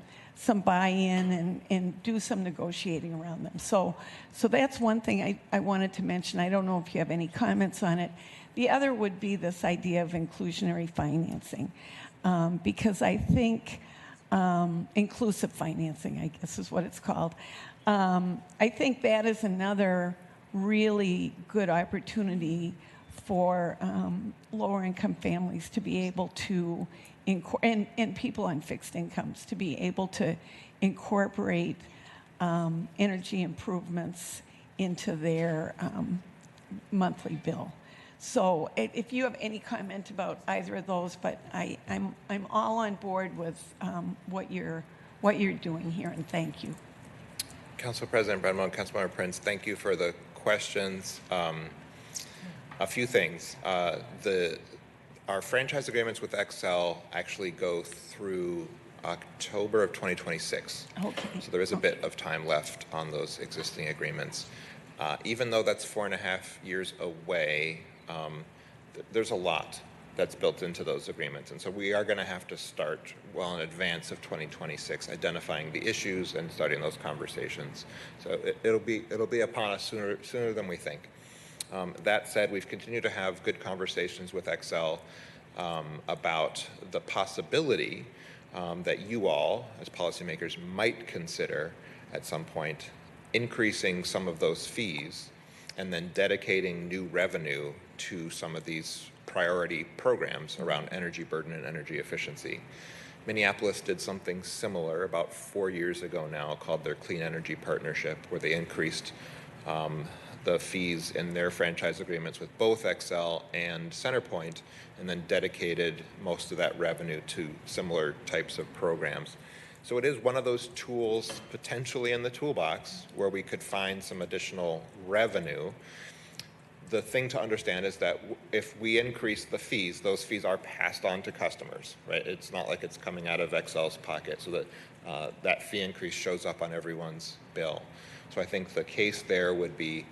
buy-in and do some negotiating around them. So that's one thing I wanted to mention. I don't know if you have any comments on it. The other would be this idea of inclusionary financing, because I think inclusive financing, I guess is what it's called. I think that is another really good opportunity for lower-income families to be able to, and people on fixed incomes, to be able to incorporate energy improvements into their monthly bill. So if you have any comment about either of those, but I'm all on board with what you're doing here, and thank you. Council President Brenmo and Councilmember Prince, thank you for the questions. A few things. Our franchise agreements with Excel actually go through October of 2026. Okay. So there is a bit of time left on those existing agreements. Even though that's 4.5 years away, there's a lot that's built into those agreements. And so we are going to have to start well in advance of 2026, identifying the issues and starting those conversations. So it'll be upon us sooner than we think. That said, we've continued to have good conversations with Excel about the possibility that you all, as policymakers, might consider at some point increasing some of those fees and then dedicating new revenue to some of these priority programs around energy burden and energy efficiency. Minneapolis did something similar about 4 years ago now called their Clean Energy Partnership, where they increased the fees in their franchise agreements with both Excel and Centerpoint, and then dedicated most of that revenue to similar types of programs. So it is one of those tools potentially in the toolbox where we could find some additional revenue. The thing to understand is that if we increase the fees, those fees are passed on to customers, right? It's not like it's coming out of Excel's pocket, so that that fee increase shows up on everyone's bill. So I think the case there would be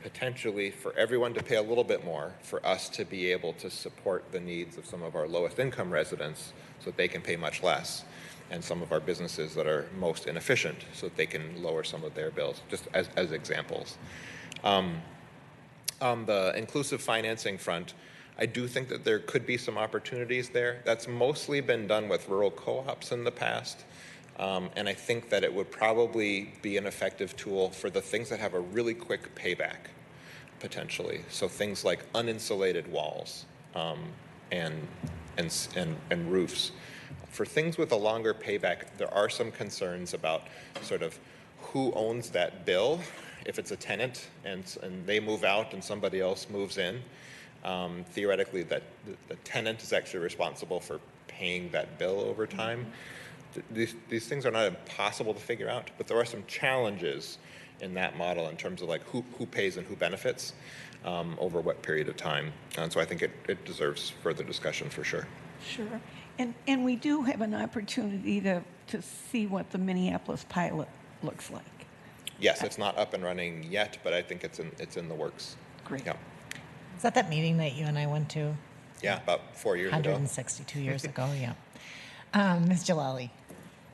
potentially for everyone to pay a little bit more for us to be able to support the needs of some of our lowest income residents so that they can pay much less, and some of our businesses that are most inefficient so that they can lower some of their bills, just as examples. On the inclusive financing front, I do think that there could be some opportunities there. That's mostly been done with rural co-ops in the past. And I think that it would probably be an effective tool for the things that have a really quick payback, potentially. So things like uninsulated walls and roofs. For things with a longer payback, there are some concerns about sort of who owns that bill if it's a tenant and they move out and somebody else moves in. theoretically that the tenant is actually responsible for paying that bill over time. These things are not impossible to figure out, but there are some challenges in that model in terms of like who pays and who benefits over what period of time. And so I think it deserves further discussion for sure. Sure. And we do have an opportunity to see what the Minneapolis pilot looks like. Yes, it's not up and running yet, but I think it's in the works. Great. Yeah. Is that meeting that you and I went to? Yeah, about 4 years ago. 162 years ago, yeah. Ms. Jalali.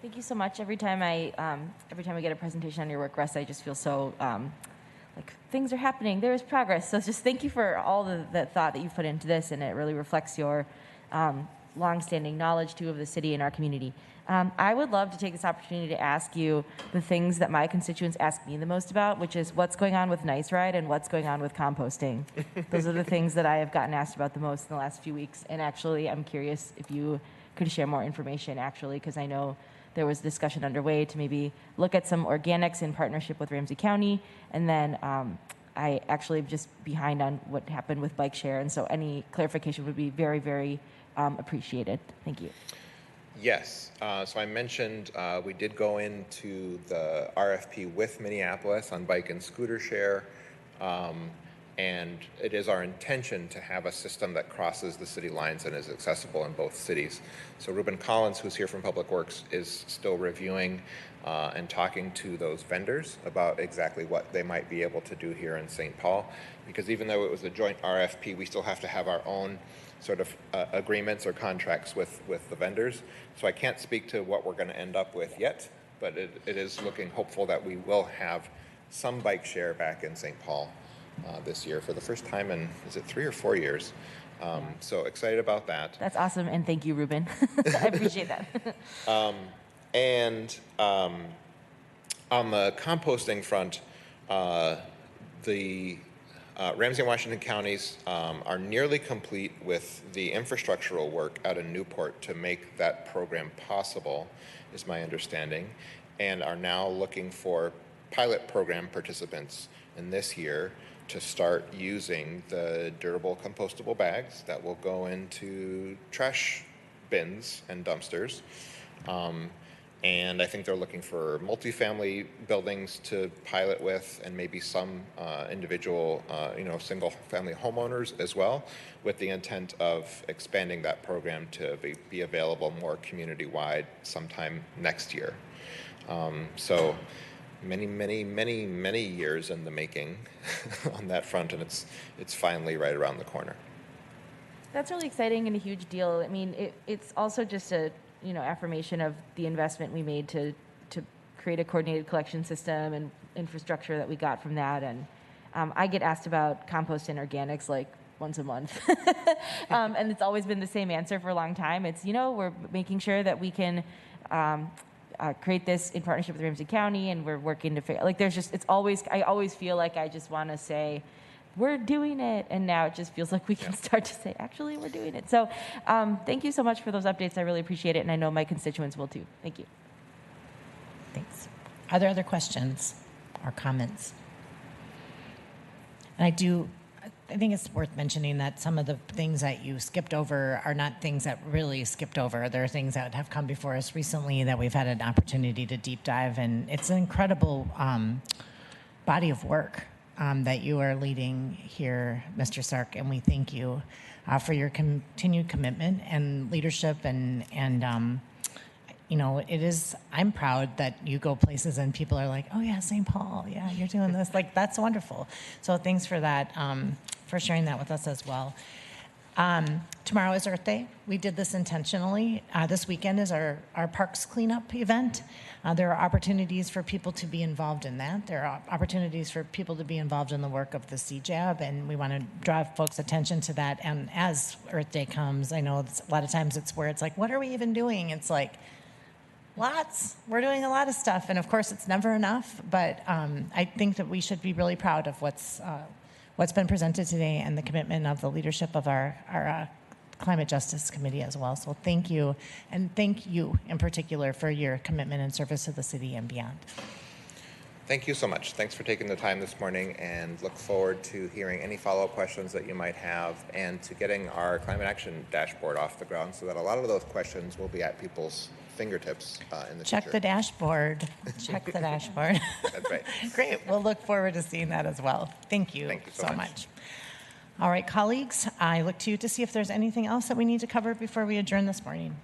Thank you so much. Every time I get a presentation on your work, Russ, I just feel so like things are happening. There is progress. So just thank you for all the thought that you put into this, and it really reflects your longstanding knowledge too of the city and our community. I would love to take this opportunity to ask you the things that my constituents ask me the most about, which is what's going on with Nice Ride and what's going on with composting. Those are the things that I have gotten asked about the most in the last few weeks. And actually, I'm curious if you could share more information, actually, because I know there was discussion underway to maybe look at some organics in partnership with Ramsey County. And then I actually am just behind on what happened with bike share. And so any clarification would be very, very appreciated. Thank you. Yes. So I mentioned we did go into the RFP with Minneapolis on bike and scooter share. And it is our intention to have a system that crosses the city lines and is accessible in both cities. So Ruben Collins, who's here from Public Works, is still reviewing and talking to those vendors about exactly what they might be able to do here in St. Paul. Because even though it was a joint RFP, we still have to have our own sort of agreements or contracts with the vendors. So I can't speak to what we're going to end up with yet, but it is looking hopeful that we will have some bike share back in St. Paul this year for the first time in, is it 3 or 4 years? So excited about that. That's awesome, and thank you, Ruben. I appreciate that. And on the composting front, the Ramsey and Washington counties are nearly complete with the infrastructural work out in Newport to make that program possible, is my understanding, and are now looking for pilot program participants in this year to start using the durable compostable bags that will go into trash bins and dumpsters. And I think they're looking for multifamily buildings to pilot with, and maybe some individual, single-family homeowners as well, with the intent of expanding that program to be available more community-wide sometime next year. So many years in the making on that front, and it's finally right around the corner. That's really exciting and a huge deal. I mean, it's also just a affirmation of the investment we made to create a coordinated collection system and infrastructure that we got from that. And I get asked about compost and organics like once a month. And it's always been the same answer for a long time. It's, we're making sure that we can create this in partnership with Ramsey County, and we're working to figure, I always feel like I just want to say, we're doing it, and now it just feels like we can start to say, actually, we're doing it. So thank you so much for those updates. I really appreciate it, and I know my constituents will too. Thank you. Thanks. Are there other questions or comments? And I think it's worth mentioning that some of the things that you skipped over are not things that really skipped over. There are things that have come before us recently that we've had an opportunity to deep dive, and it's an incredible body of work that you are leading here, Mr. Sark, and we thank you for your continued commitment and leadership. And I'm proud that you go places and people are like, oh yeah, St. Paul, yeah, you're doing this. Like, that's wonderful. So thanks for that, for sharing that with us as well. Tomorrow is Earth Day. We did this intentionally. This weekend is our parks cleanup event. There are opportunities for people to be involved in that. There are opportunities for people to be involved in the work of the CJAB, and we want to draw folks' attention to that. And as Earth Day comes, I know a lot of times it's where it's like, what are we even doing? It's like, lots. We're doing a lot of stuff, and of course it's never enough, but I think that we should be really proud of what's been presented today and the commitment of the leadership of our Climate Justice Committee as well. So thank you, and thank you in particular for your commitment and service to the city and beyond. Thank you so much. Thanks for taking the time this morning, and look forward to hearing any follow-up questions that you might have and to getting our climate action dashboard off the ground so that a lot of those questions will be at people's fingertips in the Check future. the dashboard. Check the dashboard. That's right. Great. We'll look forward to seeing that as well. Thank you, so much. All right, colleagues, I look to you to see if there's anything else that we need to cover before we adjourn this morning.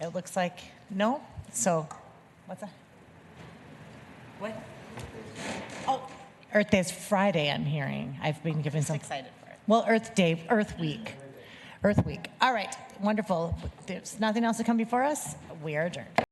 It looks like no. So, what's that? What? Oh, Earth Day is Friday, I'm hearing. I've been given some. Excited for it. Well, Earth Day, Earth Week. Earth Week. All right, wonderful. There's nothing else to come before us. We are adjourned.